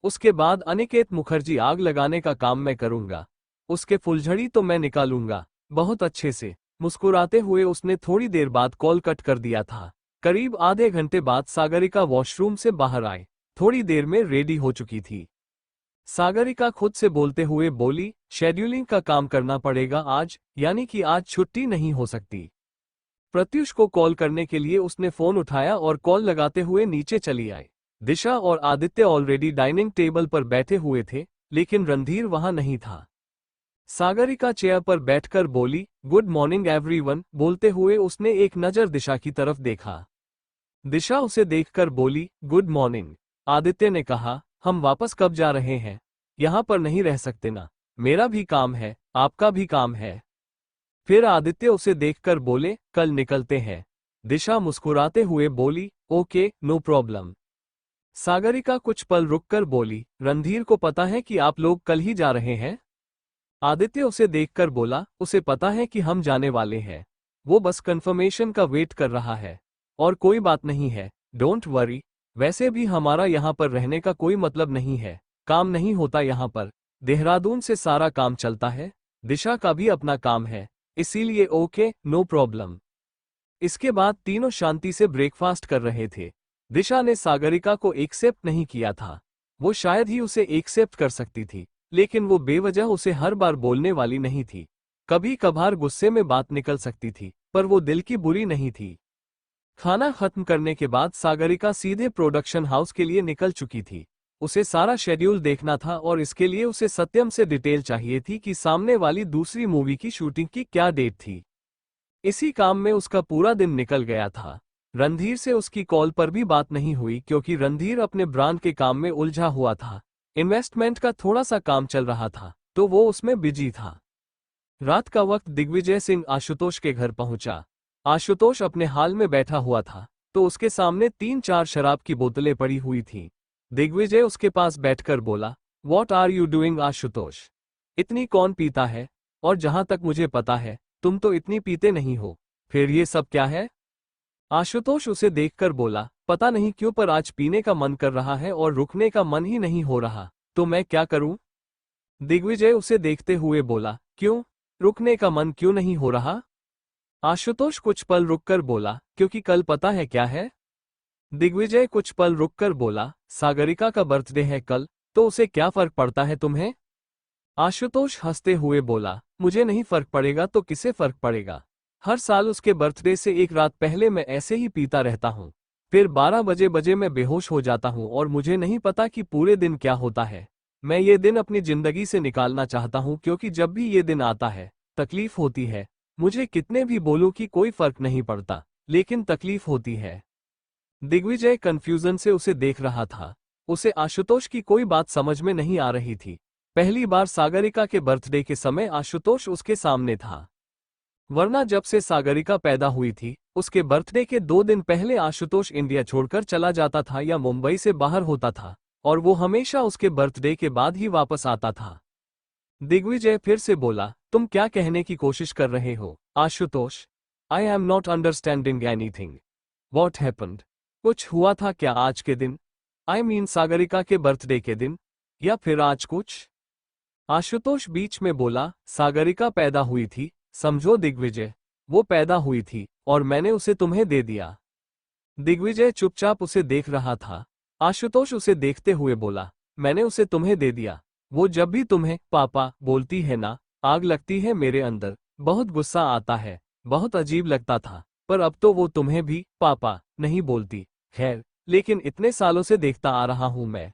Speaker 1: उसके बाद अनिकेत मुखर्जी आग लगाने का काम मैं करूंगा, उसके फुलझड़ी तो मैं निकालूंगा, बहुत अच्छे से। मुस्कुराते हुए उसने थोड़ी देर बाद कॉल कट कर दिया था। करीब आधे घंटे बाद सागरिका वॉशरूम से बाहर आए, थोड़ी देर में रेडी हो चुकी थी। सागरिका खुद से बोलते हुए बोली, शेड्यूलिंग का काम करना पड़ेगा आज, यानी कि आज छुट्टी नहीं हो सकती। प्रत्युष को कॉल करने के लिए उसने फोन उठाया और कॉल लगाते हुए नीचे चली आई। दिशा और आदित्य ऑलरेडी डाइनिंग टेबल पर बैठे हुए थे, लेकिन रणधीर वहां नहीं था। सागरिका चेयर पर बैठकर बोली, गुड मॉर्निंग एवरीवन। बोलते हुए उसने एक नजर दिशा की तरफ देखा। दिशा उसे देखकर बोली, गुड मॉर्निंग। आदित्य ने कहा, हम वापस कब जा रहे हैं? यहां पर नहीं रह सकते ना, मेरा भी काम है, आपका भी काम है। फिर आदित्य उसे देखकर बोले, कल निकलते हैं। दिशा मुस्कुराते हुए बोली, ओके, नो प्रॉब्लम। सागरिका कुछ पल रुककर बोली, रणधीर को पता है कि आप लोग कल ही जा रहे हैं? आदित्य उसे देखकर बोला, उसे पता है कि हम जाने वाले हैं, वो बस कंफर्मेशन का वेट कर रहा है। और कोई बात नहीं है, डोंट वरी। वैसे भी हमारा यहाँ पर रहने का कोई मतलब नहीं है, काम नहीं होता यहाँ पर, देहरादून से सारा काम चलता है, दिशा का भी अपना काम है, इसीलिए ओके, नो प्रॉब्लम। इसके बाद तीनों शांति से ब्रेकफास्ट कर रहे थे। दिशा ने सागरिका को एक्सेप्ट नहीं किया था, वो शायद ही उसे एक्सेप्ट कर सकती थी, लेकिन वो बेवजह उसे हर बार बोलने वाली नहीं थी। कभी कभार गुस्से में बात निकल सकती थी, पर वो दिल की बुरी नहीं थी। खाना खत्म करने के बाद सागरिका सीधे प्रोडक्शन हाउस के लिए निकल चुकी थी। उसे सारा शेड्यूल देखना था और इसके लिए उसे सत्यम से डिटेल चाहिए थी कि सामने वाली दूसरी मूवी की शूटिंग की क्या डेट थी। इसी काम में उसका पूरा दिन निकल गया था। रणधीर से उसकी कॉल पर भी बात नहीं हुई, क्योंकि रणधीर अपने ब्रांड के काम में उलझा हुआ था। इन्वेस्टमेंट का थोड़ा सा काम चल रहा था, तो वो उसमें बिजी था। रात का वक्त दिग्विजय सिंह आशुतोष के घर पहुंचा। आशुतोष अपने हाल में बैठा हुआ था, तो उसके सामने 3-4 शराब की बोतलें पड़ी हुई थीं। दिग्विजय उसके पास बैठकर बोला, what are you doing Ashutosh? इतनी कौन पीता है? और जहां तक मुझे पता है, तुम तो इतनी पीते नहीं हो, फिर ये सब क्या है? आशुतोष उसे देखकर बोला, पता नहीं क्यों पर आज पीने का मन कर रहा है और रुकने का मन ही नहीं हो रहा, तो मैं क्या करूं? दिग्विजय उसे देखते हुए बोला, क्यों, रुकने का मन क्यों नहीं हो रहा? आशुतोष कुछ पल रुककर बोला, क्योंकि कल पता है क्या है? दिग्विजय कुछ पल रुककर बोला, सागरिका का बर्थडे है कल, तो उसे क्या फर्क पड़ता है तुम्हें? आशुतोष हंसते हुए बोला, मुझे नहीं फर्क पड़ेगा तो किसे फर्क पड़ेगा? हर साल उसके बर्थडे से एक रात पहले मैं ऐसे ही पीता रहता हूँ, फिर 12 बजे मैं बेहोश हो जाता हूँ और मुझे नहीं पता कि पूरे दिन क्या होता है। मैं ये दिन अपनी जिंदगी से निकालना चाहता हूँ, क्योंकि जब भी ये दिन आता है तकलीफ होती है। मुझे कितने भी बोलूं कि कोई फर्क नहीं पड़ता, लेकिन तकलीफ होती है। दिग्विजय कंफ्यूजन से उसे देख रहा था। उसे आशुतोष की कोई बात समझ में नहीं आ रही थी। पहली बार सागरिका के बर्थडे के समय आशुतोष उसके सामने था, वरना जब से सागरिका पैदा हुई थी, उसके बर्थडे के 2 दिन पहले आशुतोष इंडिया छोड़कर चला जाता था या मुंबई से बाहर होता था, और वो हमेशा उसके बर्थडे के बाद ही वापस आता था। दिग्विजय फिर से बोला, तुम क्या कहने की कोशिश कर रहे हो Ashutosh? I am not understanding anything. What happened? कुछ हुआ था क्या आज के दिन? आई मीन सागरिका के बर्थडे के दिन, या फिर आज कुछ? आशुतोष बीच में बोला, सागरिका पैदा हुई थी, समझो दिग्विजय, वो पैदा हुई थी और मैंने उसे तुम्हें दे दिया। दिग्विजय चुपचाप उसे देख रहा था। आशुतोष उसे देखते हुए बोला, मैंने उसे तुम्हें दे दिया? वो जब भी तुम्हें पापा बोलती है ना, आग लगती है मेरे अंदर, बहुत गुस्सा आता है, बहुत अजीब लगता था, पर अब तो वो तुम्हें भी पापा नहीं बोलती। खैर, लेकिन इतने सालों से देखता आ रहा हूं मैं।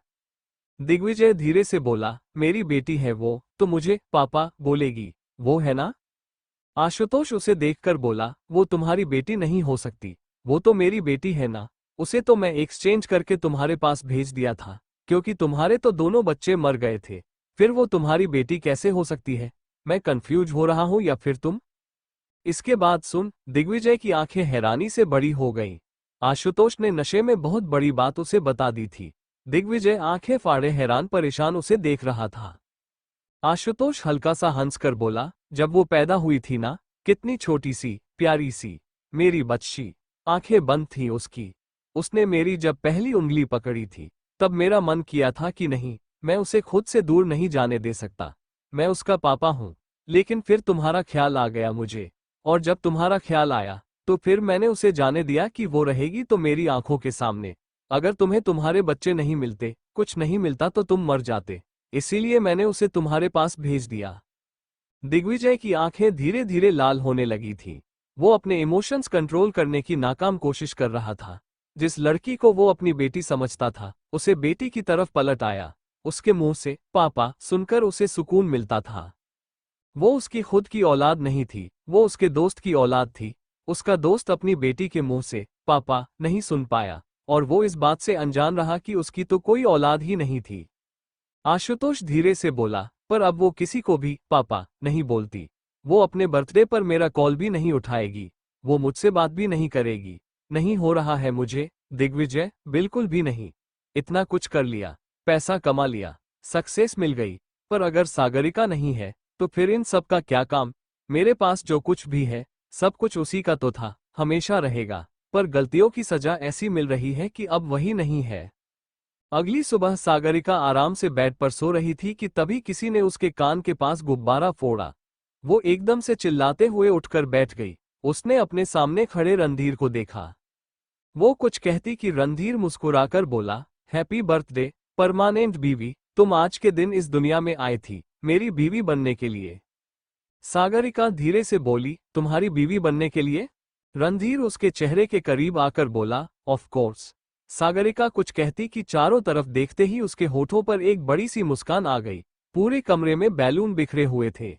Speaker 1: दिग्विजय धीरे से बोला, मेरी बेटी है वो, तो मुझे पापा बोलेगी, वो है ना? आशुतोष उसे देखकर बोला, वो तुम्हारी बेटी नहीं हो सकती, वो तो मेरी बेटी है ना। उसे तो मैं एक्सचेंज करके तुम्हारे पास भेज दिया था, क्योंकि तुम्हारे तो दोनों बच्चे मर गए थे, फिर वो तुम्हारी बेटी कैसे हो सकती है? मैं कंफ्यूज हो रहा हूं या फिर तुम? इसके बाद सुन, दिग्विजय की आंखें हैरानी से बड़ी हो गईं। आशुतोष ने नशे में बहुत बड़ी बात उसे बता दी थी। दिग्विजय आंखें फाड़े हैरान परेशान उसे देख रहा था। आशुतोष हल्का सा हंसकर बोला, जब वो पैदा हुई थी ना, कितनी छोटी सी प्यारी सी मेरी बच्ची, आंखें बंद थी उसकी। उसने मेरी जब पहली उंगली पकड़ी थी, तब मेरा मन किया था कि नहीं, मैं उसे खुद से दूर नहीं जाने दे सकता, मैं उसका पापा हूं। लेकिन फिर तुम्हारा ख्याल आ गया मुझे, और जब तुम्हारा ख्याल आया, तो फिर मैंने उसे जाने दिया कि वो रहेगी तो मेरी आंखों के सामने। अगर तुम्हें तुम्हारे बच्चे नहीं मिलते, कुछ नहीं मिलता, तो तुम मर जाते। इसीलिए मैंने उसे तुम्हारे पास भेज दिया। दिग्विजय की आंखें धीरे धीरे लाल होने लगी थीं। वो अपने इमोशंस कंट्रोल करने की नाकाम कोशिश कर रहा था। जिस लड़की को वो अपनी बेटी समझता था, उसे बेटी की तरफ पलट आया। उसके मुंह से पापा सुनकर उसे सुकून मिलता था। वो उसकी खुद की औलाद नहीं थी, वो उसके दोस्त की औलाद थी। उसका दोस्त अपनी बेटी के मुंह से पापा नहीं सुन पाया, और वो इस बात से अनजान रहा कि उसकी तो कोई औलाद ही नहीं थी। आशुतोष धीरे से बोला, पर अब वो किसी को भी पापा नहीं बोलती। वो अपने बर्थडे पर मेरा कॉल भी नहीं उठाएगी। वो मुझसे बात भी नहीं करेगी। नहीं हो रहा है मुझे, दिग्विजय, बिल्कुल भी नहीं। इतना कुछ कर लिया, पैसा कमा लिया, सक्सेस मिल गई, पर अगर सागरिका नहीं है, तो फिर इन सब का क्या काम। मेरे पास जो कुछ भी है, सब कुछ उसी का तो था, हमेशा रहेगा। पर गलतियों की सजा ऐसी मिल रही है कि अब वही नहीं है। अगली सुबह सागरिका आराम से बेड पर सो रही थी कि तभी किसी ने उसके कान के पास गुब्बारा फोड़ा। वो एकदम से चिल्लाते हुए उठकर बैठ गई। उसने अपने सामने खड़े रणधीर को देखा। वो कुछ कहती कि रणधीर मुस्कुराकर बोला, हैप्पी बर्थडे परमानेंट बीवी, तुम आज के दिन इस दुनिया में आई थी मेरी बीवी बनने के लिए। सागरिका धीरे से बोली, तुम्हारी बीवी बनने के लिए? रणधीर उसके चेहरे के करीब आकर बोला, ऑफ कोर्स। सागरिका कुछ कहती कि चारों तरफ देखते ही उसके होठों पर एक बड़ी सी मुस्कान आ गई। पूरे कमरे में बैलून बिखरे हुए थे।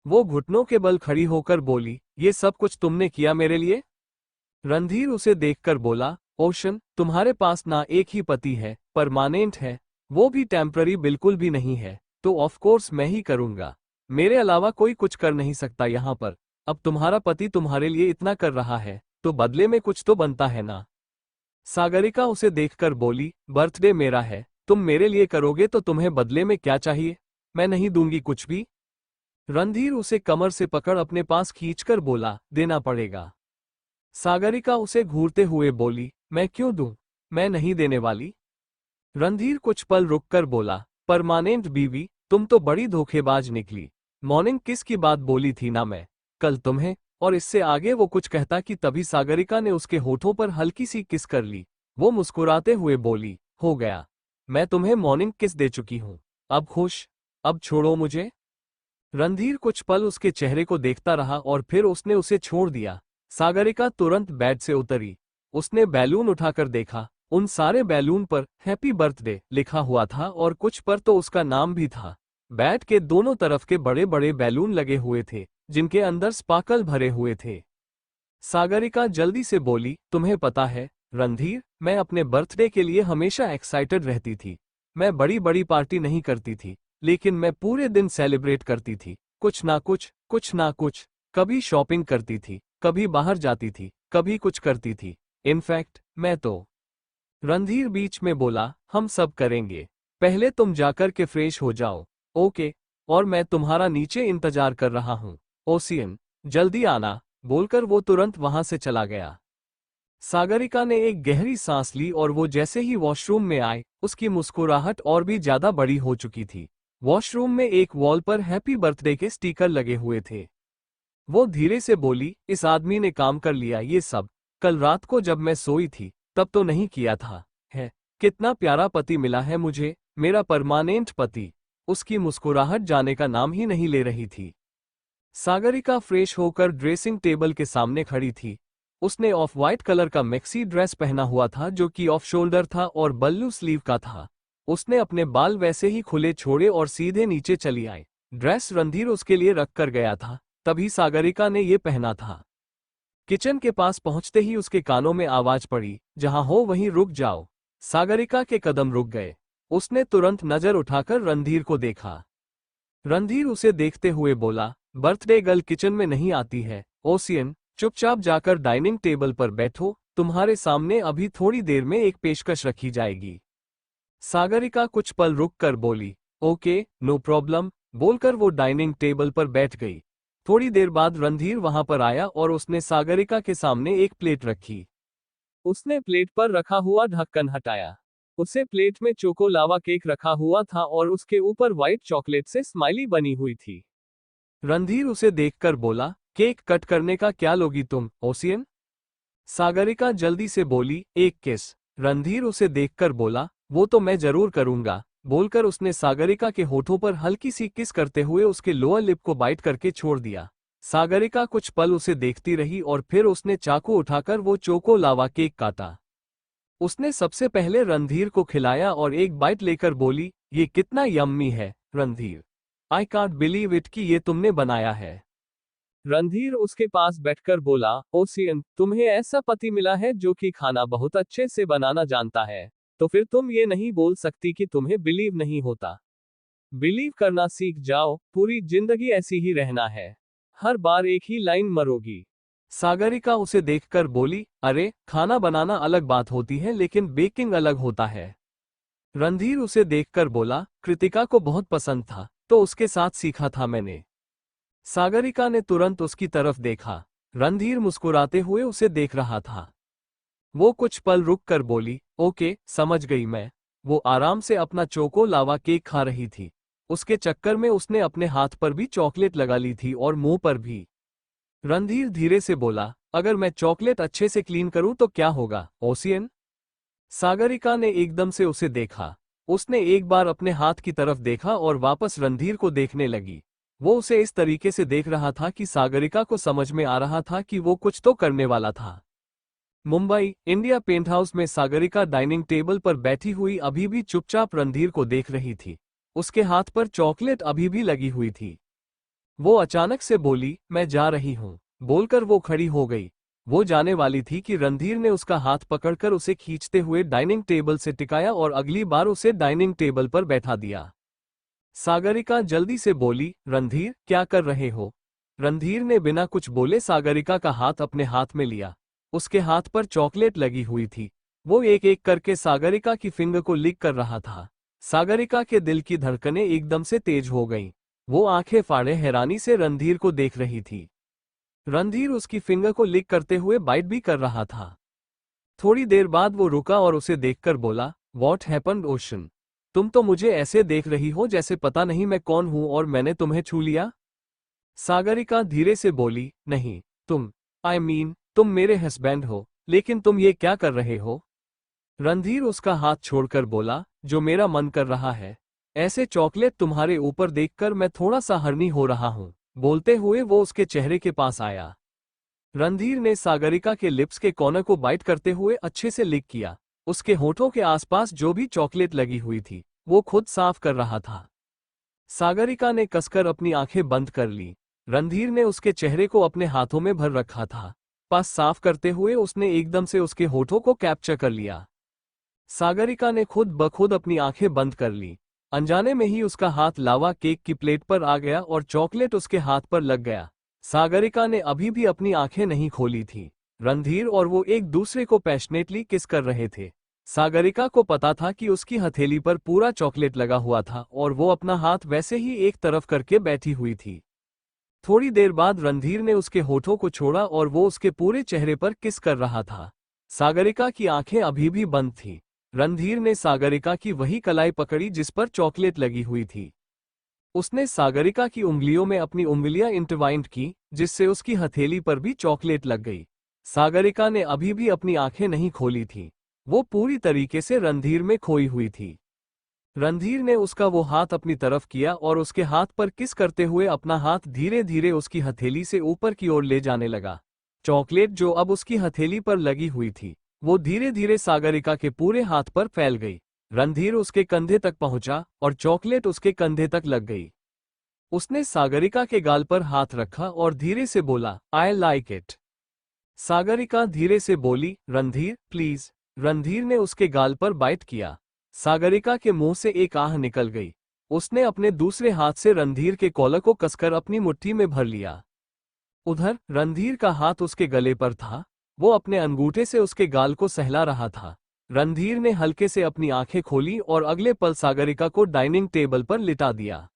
Speaker 1: वो घुटनों के बल खड़ी होकर बोली, ये सब कुछ तुमने किया मेरे लिए? रणधीर उसे देखकर बोला, ओशन, तुम्हारे पास ना एक ही पति है, परमानेंट है, वो भी टेम्पररी बिल्कुल भी नहीं है, तो ऑफ कोर्स मैं ही करूंगा। मेरे अलावा कोई कुछ कर नहीं सकता यहाँ पर। अब तुम्हारा पति तुम्हारे लिए इतना कर रहा है, तो बदले में कुछ तो बनता है ना। सागरिका उसे देखकर बोली, बर्थडे मेरा है, तुम मेरे लिए करोगे तो तुम्हें बदले में क्या चाहिए? मैं नहीं दूंगी कुछ भी। रणधीर उसे कमर से पकड़ अपने पास खींचकर बोला, देना पड़ेगा। सागरिका उसे घूरते हुए बोली, मैं क्यों दूं? मैं नहीं देने वाली। रणधीर कुछ पल रुककर बोला, परमानेंट बीवी, तुम तो बड़ी धोखेबाज निकली। मॉर्निंग किस की बात बोली थी ना मैं, कल तुम्हें। और इससे आगे वो कुछ कहता कि तभी सागरिका ने उसके होठों पर हल्की सी किस कर ली। वो मुस्कुराते हुए बोली, हो गया, मैं तुम्हें मॉर्निंग किस दे चुकी हूं। अब खुश? अब छोड़ो मुझे। रणधीर कुछ पल उसके चेहरे को देखता रहा और फिर उसने उसे छोड़ दिया। सागरिका तुरंत बेड से उतरी। उसने बैलून उठाकर देखा। उन सारे बैलून पर हैप्पी बर्थडे लिखा हुआ था और कुछ पर तो उसका नाम भी था। बेड के दोनों तरफ के बड़े बड़े बैलून लगे हुए थे, जिनके अंदर स्पार्कल भरे हुए थे। सागरिका जल्दी से बोली, तुम्हें पता है रणधीर, मैं अपने बर्थडे के लिए हमेशा एक्साइटेड रहती थी। मैं बड़ी बड़ी पार्टी नहीं करती थी, लेकिन मैं पूरे दिन सेलिब्रेट करती थी। कुछ ना कुछ। कभी शॉपिंग करती थी, कभी बाहर जाती थी, कभी कुछ करती थी। इनफैक्ट मैं तो। रणधीर बीच में बोला, हम सब करेंगे। पहले तुम जाकर के फ्रेश हो जाओ, ओके? और मैं तुम्हारा नीचे इंतजार कर रहा हूं, ओसियन, जल्दी आना। बोलकर वो तुरंत वहां से चला गया। सागरिका ने एक गहरी सांस ली और वो जैसे ही वॉशरूम में आए, उसकी मुस्कुराहट और भी ज्यादा बड़ी हो चुकी थी। वॉशरूम में एक वॉल पर हैप्पी बर्थडे के स्टिकर लगे हुए थे। वो धीरे से बोली, इस आदमी ने काम कर लिया ये सब। कल रात को जब मैं सोई थी, तब तो नहीं किया था। है, कितना प्यारा पति मिला है मुझे, मेरा परमानेंट पति। उसकी मुस्कुराहट जाने का नाम ही नहीं ले रही थी। सागरिका फ्रेश होकर ड्रेसिंग टेबल के सामने खड़ी थी। उसने ऑफ वाइट कलर का मैक्सी ड्रेस पहना हुआ था जो कि ऑफ शोल्डर था और बल्लू स्लीव का था। उसने अपने बाल वैसे ही खुले छोड़े और सीधे नीचे चली आई। ड्रेस रणधीर उसके लिए रख कर गया था, तभी सागरिका ने ये पहना था। किचन के पास पहुंचते ही उसके कानों में आवाज पड़ी, जहां हो वहीं रुक जाओ। सागरिका के कदम रुक गए। उसने तुरंत नजर उठाकर रणधीर को देखा। रणधीर उसे देखते हुए बोला, बर्थडे गर्ल किचन में नहीं आती है, ओसियन, चुपचाप जाकर डाइनिंग टेबल पर बैठो, तुम्हारे सामने अभी थोड़ी देर में एक पेशकश रखी जाएगी। सागरिका कुछ पल रुक कर बोली, ओके, नो प्रॉब्लम। बोलकर वो डाइनिंग टेबल पर बैठ गई। थोड़ी देर बाद रणधीर वहां पर आया और उसने सागरिका के सामने एक प्लेट रखी। उसने प्लेट पर रखा हुआ ढक्कन हटाया। उसे प्लेट में चोको लावा केक रखा हुआ था और उसके ऊपर व्हाइट चॉकलेट से स्माइली बनी हुई थी। रणधीर उसे देखकर बोला, केक कट करने का क्या लोगी तुम, ओसियन? सागरिका जल्दी से बोली, एक किस। रणधीर उसे देखकर बोला, वो तो मैं जरूर करूंगा, बोलकर उसने सागरिका के होठों पर हल्की सी किस करते हुए उसके लोअर लिप को बाइट करके छोड़ दिया। सागरिका कुछ पल उसे देखती रही और फिर उसने चाकू उठाकर वो चोको लावा केक काटा। उसने सबसे पहले रणधीर को खिलाया और एक बाइट लेकर बोली, ये कितना यम्मी है Randhir. I can't believe it कि ये तुमने बनाया है। रणधीर उसके पास बैठकर बोला, ओसियन, तुम्हें ऐसा पति मिला है जो कि खाना बहुत अच्छे से बनाना जानता है, तो फिर तुम ये नहीं बोल सकती कि तुम्हें बिलीव नहीं होता। बिलीव करना सीख जाओ, पूरी जिंदगी ऐसी ही रहना है, हर बार एक ही लाइन मरोगी। सागरिका उसे देखकर बोली, अरे खाना बनाना अलग बात होती है लेकिन बेकिंग अलग होता है। रणधीर उसे देखकर बोला, कृतिका को बहुत पसंद था तो उसके साथ सीखा था मैंने। सागरिका ने तुरंत उसकी तरफ देखा। रणधीर मुस्कुराते हुए उसे देख रहा था। वो कुछ पल रुक कर बोली, ओके समझ गई मैं। वो आराम से अपना चोको लावा केक खा रही थी। उसके चक्कर में उसने अपने हाथ पर भी चॉकलेट लगा ली थी और मुंह पर भी। रणधीर धीरे से बोला, अगर मैं चॉकलेट अच्छे से क्लीन करूं तो क्या होगा ओसियन। सागरिका ने एकदम से उसे देखा। उसने एक बार अपने हाथ की तरफ देखा और वापस रणधीर को देखने लगी। वो उसे इस तरीके से देख रहा था कि सागरिका को समझ में आ रहा था कि वो कुछ तो करने वाला था। मुंबई, इंडिया पेंटहाउस में सागरिका डाइनिंग टेबल पर बैठी हुई अभी भी चुपचाप रणधीर को देख रही थी। उसके हाथ पर चॉकलेट अभी भी लगी हुई थी। वो अचानक से बोली, मैं जा रही हूं। बोलकर वो खड़ी हो गई। वो जाने वाली थी कि रणधीर ने उसका हाथ पकड़कर उसे खींचते हुए डाइनिंग टेबल से टिकाया और अगली बार उसे डाइनिंग टेबल पर बैठा दिया। सागरिका जल्दी से बोली, रणधीर क्या कर रहे हो। रणधीर ने बिना कुछ बोले सागरिका का हाथ अपने हाथ में लिया। उसके हाथ पर चॉकलेट लगी हुई थी। वो एक एक करके सागरिका की फिंगर को लिक कर रहा था। सागरिका के दिल की धड़कनें एकदम से तेज हो गईं। वो आंखें फाड़े हैरानी से रणधीर को देख रही थी। रणधीर उसकी फिंगर को लिक करते हुए बाइट भी कर रहा था। थोड़ी देर बाद वो रुका और उसे देखकर बोला, वॉट हैपन्ड ओशन। तुम तो मुझे ऐसे देख रही हो जैसे पता नहीं मैं कौन हूं और मैंने तुम्हें छू लिया। सागरिका धीरे से बोली, नहीं, तुम मेरे हस्बैंड हो, लेकिन तुम ये क्या कर रहे हो। रणधीर उसका हाथ छोड़कर बोला, जो मेरा मन कर रहा है। ऐसे चॉकलेट तुम्हारे ऊपर देखकर मैं थोड़ा सा हर्नी हो रहा हूं। बोलते हुए वो उसके चेहरे के पास आया। रणधीर ने सागरिका के लिप्स के कॉर्नर को बाइट करते हुए अच्छे से लिक किया। उसके होठों के आसपास जो भी चॉकलेट लगी हुई थी वो खुद साफ कर रहा था। सागरिका ने कसकर अपनी आंखें बंद कर ली। रणधीर ने उसके चेहरे को अपने हाथों में भर रखा था। पास साफ करते हुए उसने एकदम से उसके होठों को कैप्चर कर लिया। सागरिका ने खुद ब खुद अपनी आंखें बंद कर ली। अनजाने में ही उसका हाथ लावा केक की प्लेट पर आ गया और चॉकलेट उसके हाथ पर लग गया। सागरिका ने अभी भी अपनी आंखें नहीं खोली थी। रणधीर और वो एक दूसरे को पैशनेटली किस कर रहे थे। सागरिका को पता था कि उसकी हथेली पर पूरा चॉकलेट लगा हुआ था और वो अपना हाथ वैसे ही एक तरफ करके बैठी हुई थी। थोड़ी देर बाद रणधीर ने उसके होठों को छोड़ा और वो उसके पूरे चेहरे पर किस कर रहा था। सागरिका की आंखें अभी भी बंद थीं। रणधीर ने सागरिका की वही कलाई पकड़ी जिस पर चॉकलेट लगी हुई थी। उसने सागरिका की उंगलियों में अपनी उंगलियां इंटरवाइंड की, जिससे उसकी हथेली पर भी चॉकलेट लग गई। सागरिका ने अभी भी अपनी आंखें नहीं खोली थी। वो पूरी तरीके से रणधीर में खोई हुई थी। रणधीर ने उसका वो हाथ अपनी तरफ किया और उसके हाथ पर किस करते हुए अपना हाथ धीरे धीरे उसकी हथेली से ऊपर की ओर ले जाने लगा। चॉकलेट जो अब उसकी हथेली पर लगी हुई थी वो धीरे धीरे सागरिका के पूरे हाथ पर फैल गई। रणधीर उसके कंधे तक पहुंचा और चॉकलेट उसके कंधे तक लग गई। उसने सागरिका के गाल पर हाथ रखा और धीरे से बोला, आई लाइक इट। सागरिका धीरे से बोली, रणधीर प्लीज। रणधीर ने उसके गाल पर बाइट किया। सागरिका के मुंह से एक आह निकल गई। उसने अपने दूसरे हाथ से रणधीर के कॉलर को कसकर अपनी मुट्ठी में भर लिया। उधर रणधीर का हाथ उसके गले पर था। वो अपने अंगूठे से उसके गाल को सहला रहा था। रणधीर ने हल्के से अपनी आंखें खोली और अगले पल सागरिका को डाइनिंग टेबल पर लिटा दिया।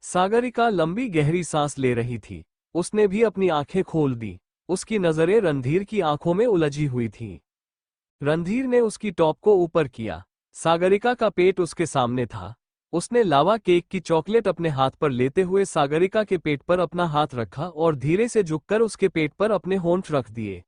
Speaker 1: सागरिका लंबी गहरी सांस ले रही थी। उसने भी अपनी आंखें खोल दी। उसकी नजरें रणधीर की आंखों में उलझी हुई थीं। रणधीर ने उसकी टॉप को ऊपर किया। सागरिका का पेट उसके सामने था। उसने लावा केक की चॉकलेट अपने हाथ पर लेते हुए सागरिका के पेट पर अपना हाथ रखा और धीरे से झुककर उसके पेट पर अपने होंठ रख दिए।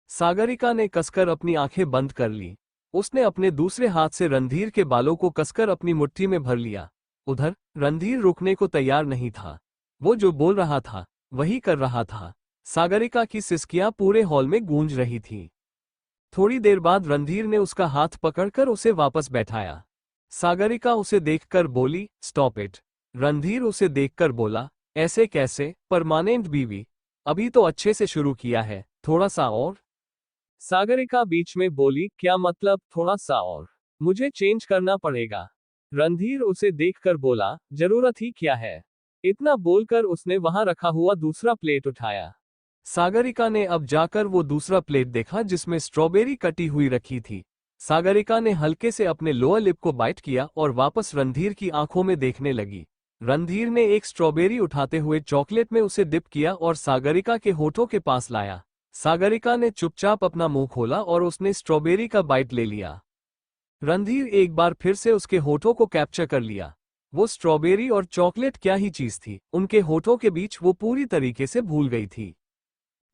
Speaker 1: सागरिका ने कसकर अपनी आंखें बंद कर ली। उसने अपने दूसरे हाथ से रणधीर के बालों को कसकर अपनी मुट्ठी में भर लिया। उधर रणधीर रुकने को तैयार नहीं था। वो जो बोल रहा था वही कर रहा था। सागरिका की सिसकियां पूरे हॉल में गूंज रही थीं। थोड़ी देर बाद रणधीर ने उसका हाथ पकड़कर उसे वापस बैठाया। सागरिका उसे देखकर बोली, स्टॉप इट। रणधीर उसे देखकर बोला, ऐसे कैसे, परमानेंट बीवी? अभी तो अच्छे से शुरू किया है, थोड़ा सा और। सागरिका बीच में बोली, क्या मतलब थोड़ा सा और? मुझे चेंज करना पड़ेगा। रणधीर उसे देखकर बोला, जरूरत ही क्या है? इतना बोलकर उसने वहां रखा हुआ दूसरा प्लेट उठाया। सागरिका ने अब जाकर वो दूसरा प्लेट देखा जिसमें स्ट्रॉबेरी कटी हुई रखी थी। सागरिका ने हल्के से अपने लोअर लिप को बाइट किया और वापस रणधीर की आंखों में देखने लगी। रणधीर ने एक स्ट्रॉबेरी उठाते हुए चॉकलेट में उसे डिप किया और सागरिका के होठों के पास लाया। सागरिका ने चुपचाप अपना मुंह खोला और उसने स्ट्रॉबेरी का बाइट ले लिया। रणधीर एक बार फिर से उसके होठों को कैप्चर कर लिया। वो स्ट्रॉबेरी और चॉकलेट क्या ही चीज थी, उनके होठों के बीच वो पूरी तरीके से भूल गई थी।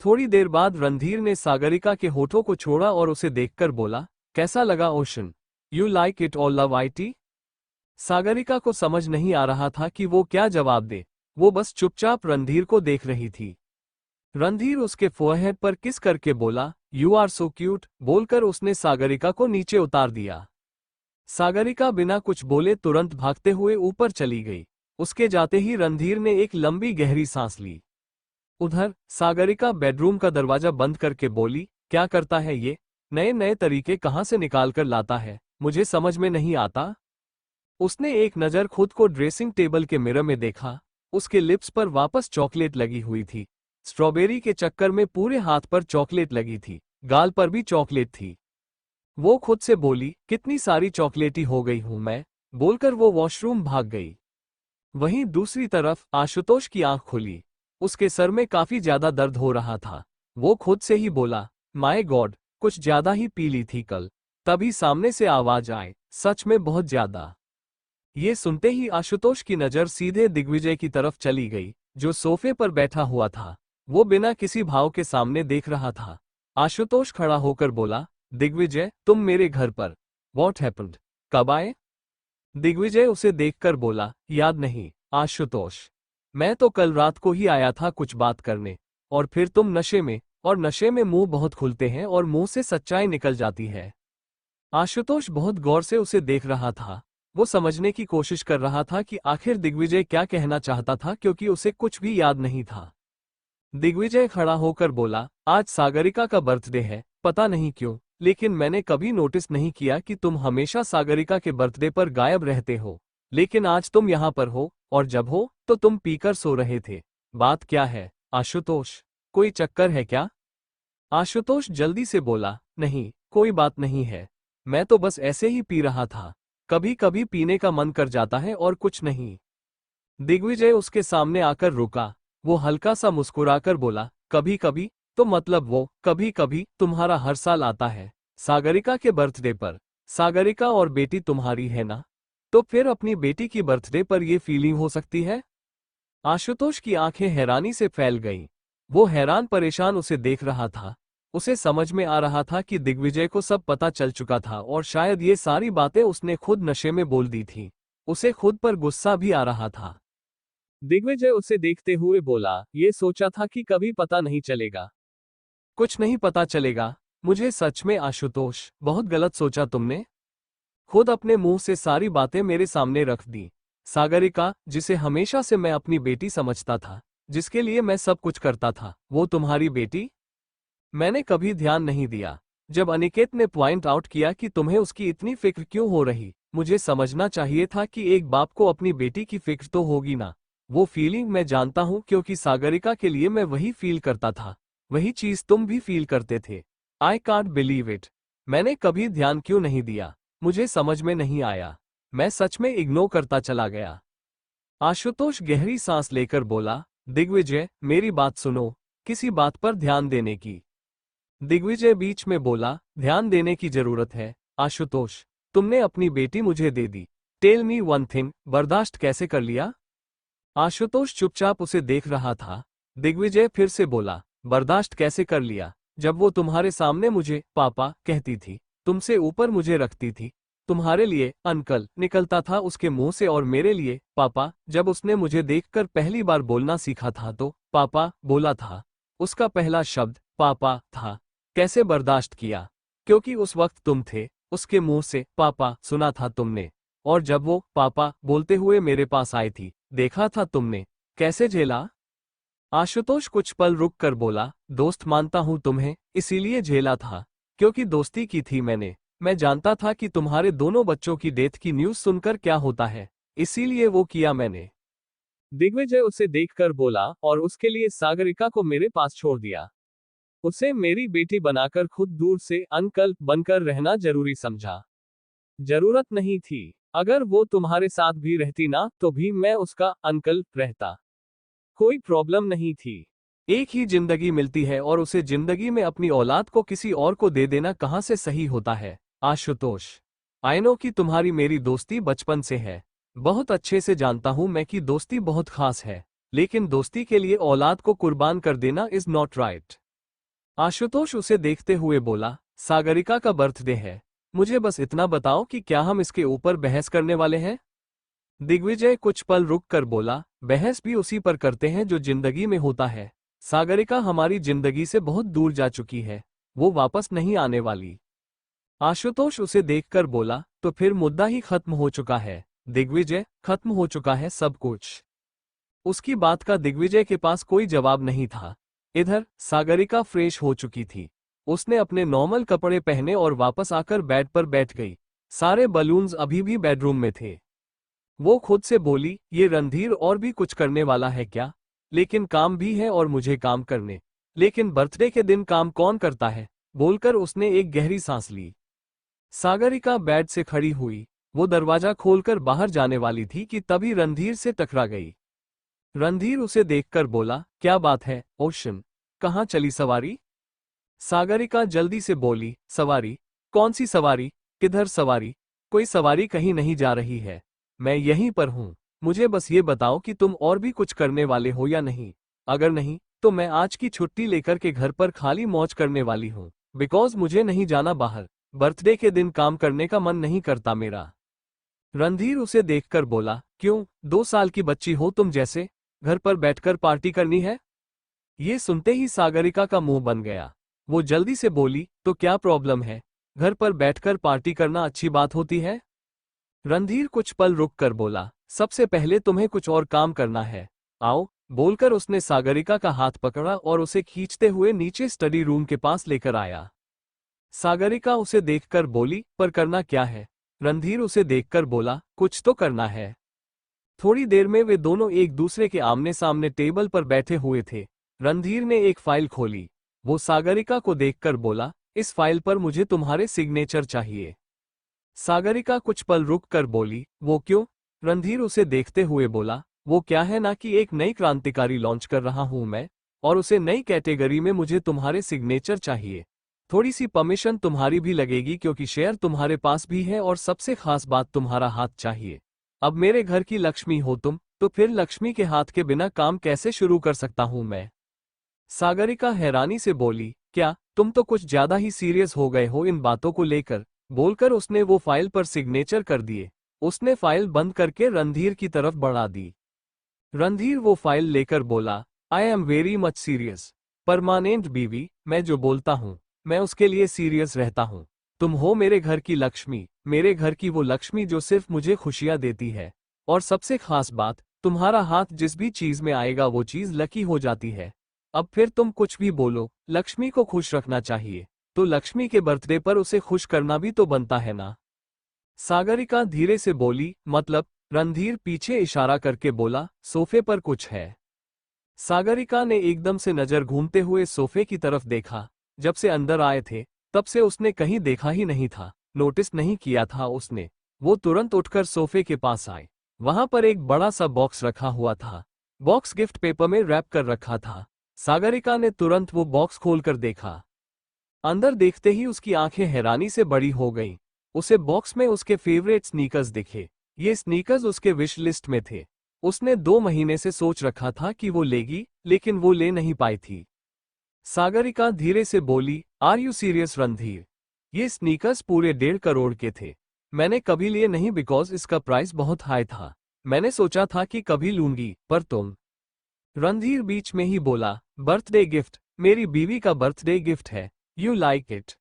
Speaker 1: थोड़ी देर बाद रणधीर ने सागरिका के होठों को छोड़ा और उसे देखकर बोला, कैसा लगा ओशन? यू लाइक इट और लव IT? सागरिका को समझ नहीं आ रहा था कि वो क्या जवाब दे। वो बस चुपचाप रणधीर को देख रही थी। रणधीर उसके फोरहेड पर किस करके बोला, यू आर सो क्यूट, बोलकर उसने सागरिका को नीचे उतार दिया। सागरिका बिना कुछ बोले तुरंत भागते हुए ऊपर चली गई। उसके जाते ही रणधीर ने एक लंबी गहरी सांस ली। उधर सागरिका बेडरूम का दरवाजा बंद करके बोली, क्या करता है ये? नए नए तरीके कहाँ से निकाल कर लाता है, मुझे समझ में नहीं आता। उसने एक नज़र खुद को ड्रेसिंग टेबल के मिरर में देखा। उसके लिप्स पर वापस चॉकलेट लगी हुई थी। स्ट्रॉबेरी के चक्कर में पूरे हाथ पर चॉकलेट लगी थी, गाल पर भी चॉकलेट थी। वो खुद से बोली, कितनी सारी चॉकलेटी हो गई हूं मैं, बोलकर वो वॉशरूम भाग गई। वहीं दूसरी तरफ आशुतोष की आंख खुली। उसके सर में काफी ज्यादा दर्द हो रहा था। वो खुद से ही बोला, माय गॉड, कुछ ज्यादा ही पी ली थी कल। तभी सामने से आवाज आए, सच में बहुत ज्यादा। ये सुनते ही आशुतोष की नजर सीधे दिग्विजय की तरफ चली गई, जो सोफे पर बैठा हुआ था। वो बिना किसी भाव के सामने देख रहा था। आशुतोष खड़ा होकर बोला, दिग्विजय, तुम मेरे घर पर? What happened? कब आए? दिग्विजय उसे देखकर बोला, याद नहीं आशुतोष, मैं तो कल रात को ही आया था कुछ बात करने, और फिर तुम नशे में, और नशे में मुंह बहुत खुलते हैं और मुंह से सच्चाई निकल जाती है। आशुतोष बहुत गौर से उसे देख रहा था। वो समझने की कोशिश कर रहा था कि आखिर दिग्विजय क्या कहना चाहता था, क्योंकि उसे कुछ भी याद नहीं था। दिग्विजय खड़ा होकर बोला, आज सागरिका का बर्थडे है, पता नहीं क्यों, लेकिन मैंने कभी नोटिस नहीं किया कि तुम हमेशा सागरिका के बर्थडे पर गायब रहते हो, लेकिन आज तुम यहाँ पर हो, और जब हो तो तुम पीकर सो रहे थे। बात क्या है आशुतोष, कोई चक्कर है क्या? आशुतोष जल्दी से बोला, नहीं, कोई बात नहीं है, मैं तो बस ऐसे ही पी रहा था, कभी कभी पीने का मन कर जाता है और कुछ नहीं। दिग्विजय उसके सामने आकर रुका। वो हल्का सा मुस्कुराकर बोला, कभी कभी तो मतलब वो कभी कभी तुम्हारा हर साल आता है सागरिका के बर्थडे पर। सागरिका और बेटी तुम्हारी है ना, तो फिर अपनी बेटी की बर्थडे पर ये फीलिंग हो सकती है? आशुतोष की आंखें हैरानी से फैल गईं। वो हैरान परेशान उसे देख रहा था। उसे समझ में आ रहा था कि दिग्विजय को सब पता चल चुका था और शायद ये सारी बातें उसने खुद नशे में बोल दी थी। उसे खुद पर गुस्सा भी आ रहा था। दिग्विजय उसे देखते हुए बोला, ये सोचा था कि कभी पता नहीं चलेगा। कुछ नहीं पता चलेगा मुझे, सच में आशुतोष, बहुत गलत सोचा तुमने। खुद अपने मुंह से सारी बातें मेरे सामने रख दी। सागरिका, जिसे हमेशा से मैं अपनी बेटी समझता था, जिसके लिए मैं सब कुछ करता था, वो तुम्हारी बेटी? मैंने कभी ध्यान नहीं दिया। जब अनिकेत ने पॉइंट आउट किया कि तुम्हें उसकी इतनी फिक्र क्यों हो रही, मुझे समझना चाहिए था कि एक बाप को अपनी बेटी की फिक्र तो होगी ना। वो फीलिंग मैं जानता हूं, क्योंकि सागरिका के लिए मैं वही फील करता था, वही चीज तुम भी फील करते थे। I can't believe it. मैंने कभी ध्यान क्यों नहीं दिया, मुझे समझ में नहीं आया। मैं सच में इग्नोर करता चला गया। आशुतोष गहरी सांस लेकर बोला, दिग्विजय, मेरी बात सुनो, किसी बात पर ध्यान देने की। दिग्विजय बीच में बोला, ध्यान देने की जरूरत है आशुतोष, तुमने अपनी बेटी मुझे दे दी। टेल मी वन थिंग, बर्दाश्त कैसे कर लिया? आशुतोष चुपचाप उसे देख रहा था। दिग्विजय फिर से बोला, बर्दाश्त कैसे कर लिया? जब वो तुम्हारे सामने मुझे पापा कहती थी, तुमसे ऊपर मुझे रखती थी। तुम्हारे लिए अंकल निकलता था उसके मुंह से और मेरे लिए पापा। जब उसने मुझे देखकर पहली बार बोलना सीखा था तो पापा बोला था। उसका पहला शब्द पापा था। कैसे बर्दाश्त किया, क्योंकि उस वक्त तुम थे। उसके मुंह से पापा सुना था तुमने, और जब वो पापा बोलते हुए मेरे पास आई थी देखा था तुमने। कैसे झेला? आशुतोष कुछ पल रुक कर बोला, दोस्त मानता हूं तुम्हें, इसीलिए झेला था, क्योंकि दोस्ती की थी मैंने। मैं जानता था कि तुम्हारे दोनों बच्चों की डेथ की न्यूज़ सुनकर क्या होता है, इसीलिए वो किया मैंने। दिग्विजय उसे देखकर बोला, और उसके लिए सागरिका को मेरे पास छोड़ दिया। उसे मेरी बेटी बनाकर खुद दूर से अंकल बनकर रहना जरूरी समझा। जरूरत नहीं थी। अगर वो तुम्हारे साथ भी रहती ना तो भी मैं उसका अंकल रहता। कोई प्रॉब्लम नहीं थी। एक ही जिंदगी मिलती है और उसे जिंदगी में अपनी औलाद को किसी और को दे देना कहां से सही होता है? आशुतोष, आई नो कि तुम्हारी मेरी दोस्ती बचपन से है। बहुत अच्छे से जानता हूं मैं कि दोस्ती बहुत खास है, लेकिन दोस्ती के लिए औलाद को कुर्बान कर देना इज नॉट राइट। आशुतोष उसे देखते हुए बोला, सागरिका का बर्थडे है, मुझे बस इतना बताओ कि क्या हम इसके ऊपर बहस करने वाले हैं? दिग्विजय कुछ पल रुक कर बोला, बहस भी उसी पर करते हैं जो जिंदगी में होता है। सागरिका हमारी जिंदगी से बहुत दूर जा चुकी है, वो वापस नहीं आने वाली। आशुतोष उसे देखकर बोला, तो फिर मुद्दा ही खत्म हो चुका है। दिग्विजय, खत्म हो चुका है सब कुछ। उसकी बात का दिग्विजय के पास कोई जवाब नहीं था। इधर सागरिका फ्रेश हो चुकी थी। उसने अपने नॉर्मल कपड़े पहने और वापस आकर बेड पर बैठ गई। सारे बलून्स अभी भी बेडरूम में थे। वो खुद से बोली, ये रणधीर और भी कुछ करने वाला है क्या? लेकिन काम भी है और मुझे काम करने। लेकिन बर्थडे के दिन काम कौन करता है? बोलकर उसने एक गहरी सांस ली। सागरिका बेड से खड़ी हुई। वो दरवाजा खोलकर बाहर जाने वाली थी कि तभी रणधीर से टकरा गई। रणधीर उसे देखकर बोला, क्या बात है ओशन, कहाँ चली सवारी? सागरिका जल्दी से बोली, सवारी? कौन सी सवारी? किधर सवारी? कोई सवारी कहीं नहीं जा रही है, मैं यहीं पर हूँ। मुझे बस ये बताओ कि तुम और भी कुछ करने वाले हो या नहीं। अगर नहीं तो मैं आज की छुट्टी लेकर के घर पर खाली मौज करने वाली हूँ, बिकॉज मुझे नहीं जाना बाहर। बर्थडे के दिन काम करने का मन नहीं करता मेरा। रणधीर उसे देखकर बोला, क्यों, 2 साल की बच्ची हो तुम जैसे? घर पर बैठकर पार्टी करनी है? ये सुनते ही सागरिका का मुंह बन गया। वो जल्दी से बोली, तो क्या प्रॉब्लम है? घर पर बैठकर पार्टी करना अच्छी बात होती है? रणधीर कुछ पल रुक कर बोला, सबसे पहले तुम्हें कुछ और काम करना है, आओ। बोलकर उसने सागरिका का हाथ पकड़ा और उसे खींचते हुए नीचे स्टडी रूम के पास लेकर आया। सागरिका उसे देखकर बोली, पर करना क्या है? रणधीर उसे देखकर बोला, कुछ तो करना है। थोड़ी देर में वे दोनों एक दूसरे के आमने सामने टेबल पर बैठे हुए थे। रणधीर ने एक फाइल खोली। वो सागरिका को देखकर बोला, इस फाइल पर मुझे तुम्हारे सिग्नेचर चाहिए। सागरिका कुछ पल रुक कर बोली, वो क्यों? रणधीर उसे देखते हुए बोला, वो क्या है ना कि एक नई क्रांतिकारी लॉन्च कर रहा हूं मैं, और उसे नई कैटेगरी में मुझे तुम्हारे सिग्नेचर चाहिए। थोड़ी सी परमिशन तुम्हारी भी लगेगी क्योंकि शेयर तुम्हारे पास भी है, और सबसे खास बात तुम्हारा हाथ चाहिए। अब मेरे घर की लक्ष्मी हो तुम, तो फिर लक्ष्मी के हाथ के बिना काम कैसे शुरू कर सकता हूं मैं? सागरिका हैरानी से बोली, क्या तुम तो कुछ ज्यादा ही सीरियस हो गए हो इन बातों को लेकर? बोलकर उसने वो फाइल पर सिग्नेचर कर दिए। उसने फाइल बंद करके रणधीर की तरफ बढ़ा दी। रणधीर वो फाइल लेकर बोला, I am very much serious. Permanent बीवी, मैं जो बोलता हूँ मैं उसके लिए सीरियस रहता हूँ। तुम हो मेरे घर की लक्ष्मी, मेरे घर की वो लक्ष्मी जो सिर्फ मुझे खुशियां देती है। और सबसे खास बात, तुम्हारा हाथ जिस भी चीज में आएगा वो चीज लकी हो जाती है। अब फिर तुम कुछ भी बोलो, लक्ष्मी को खुश रखना चाहिए, तो लक्ष्मी के बर्थडे पर उसे खुश करना भी तो बनता है ना? सागरिका धीरे से बोली, मतलब? रणधीर पीछे इशारा करके बोला, सोफे पर कुछ है। सागरिका ने एकदम से नजर घूमते हुए सोफे की तरफ देखा। जब से अंदर आए थे तब से उसने कहीं देखा ही नहीं था, नोटिस नहीं किया था उसने। वो तुरंत उठकर सोफे के पास आए। वहां पर एक बड़ा सा बॉक्स रखा हुआ था। बॉक्स गिफ्ट पेपर में रैप कर रखा था। सागरिका ने तुरंत वो बॉक्स खोलकर देखा। अंदर देखते ही उसकी आंखें हैरानी से बड़ी हो गईं। उसे बॉक्स में उसके फेवरेट स्नीकर्स दिखे। ये स्नीकर्स उसके विश लिस्ट में थे। उसने 2 महीने से सोच रखा था कि वो लेगी, लेकिन वो ले नहीं पाई थी। सागरिका धीरे से बोली, आर यू सीरियस रणधीर? ये स्नीकर्स पूरे 1.5 करोड़ के थे। मैंने कभी लिए नहीं बिकॉज इसका प्राइस बहुत हाई था। मैंने सोचा था कि कभी लूंगी, पर तुम। रणधीर बीच में ही बोला, बर्थडे गिफ्ट, मेरी बीवी का बर्थडे गिफ्ट है। You like it?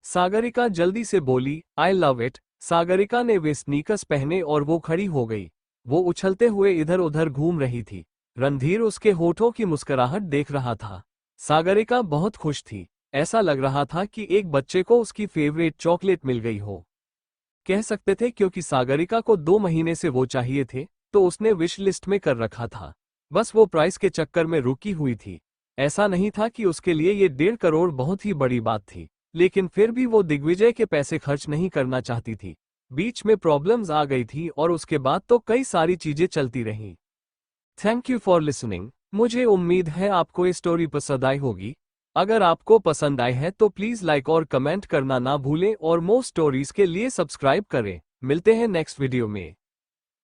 Speaker 1: सागरिका जल्दी से बोली, आई लव इट। सागरिका ने वे स्नीकर्स पहने और वो खड़ी हो गई। वो उछलते हुए इधर उधर घूम रही थी। रणधीर उसके होठों की मुस्कुराहट देख रहा था। सागरिका बहुत खुश थी। ऐसा लग रहा था कि एक बच्चे को उसकी फेवरेट चॉकलेट मिल गई हो। कह सकते थे क्योंकि सागरिका को 2 महीने से वो चाहिए थे, तो उसने विश लिस्ट में कर रखा था। बस वो प्राइस के चक्कर में रुकी हुई थी। ऐसा नहीं था कि उसके लिए ये 1.5 करोड़ बहुत ही बड़ी बात थी, लेकिन फिर भी वो दिग्विजय के पैसे खर्च नहीं करना चाहती थी। बीच में प्रॉब्लम्स आ गई थी और उसके बाद तो कई सारी चीजें चलती रहीं। Thank you for listening. मुझे उम्मीद है आपको ये स्टोरी पसंद आई होगी। अगर आपको पसंद आई है तो प्लीज़ लाइक और कमेंट करना ना भूलें और मोर स्टोरीज के लिए सब्सक्राइब करें। मिलते हैं नेक्स्ट वीडियो में।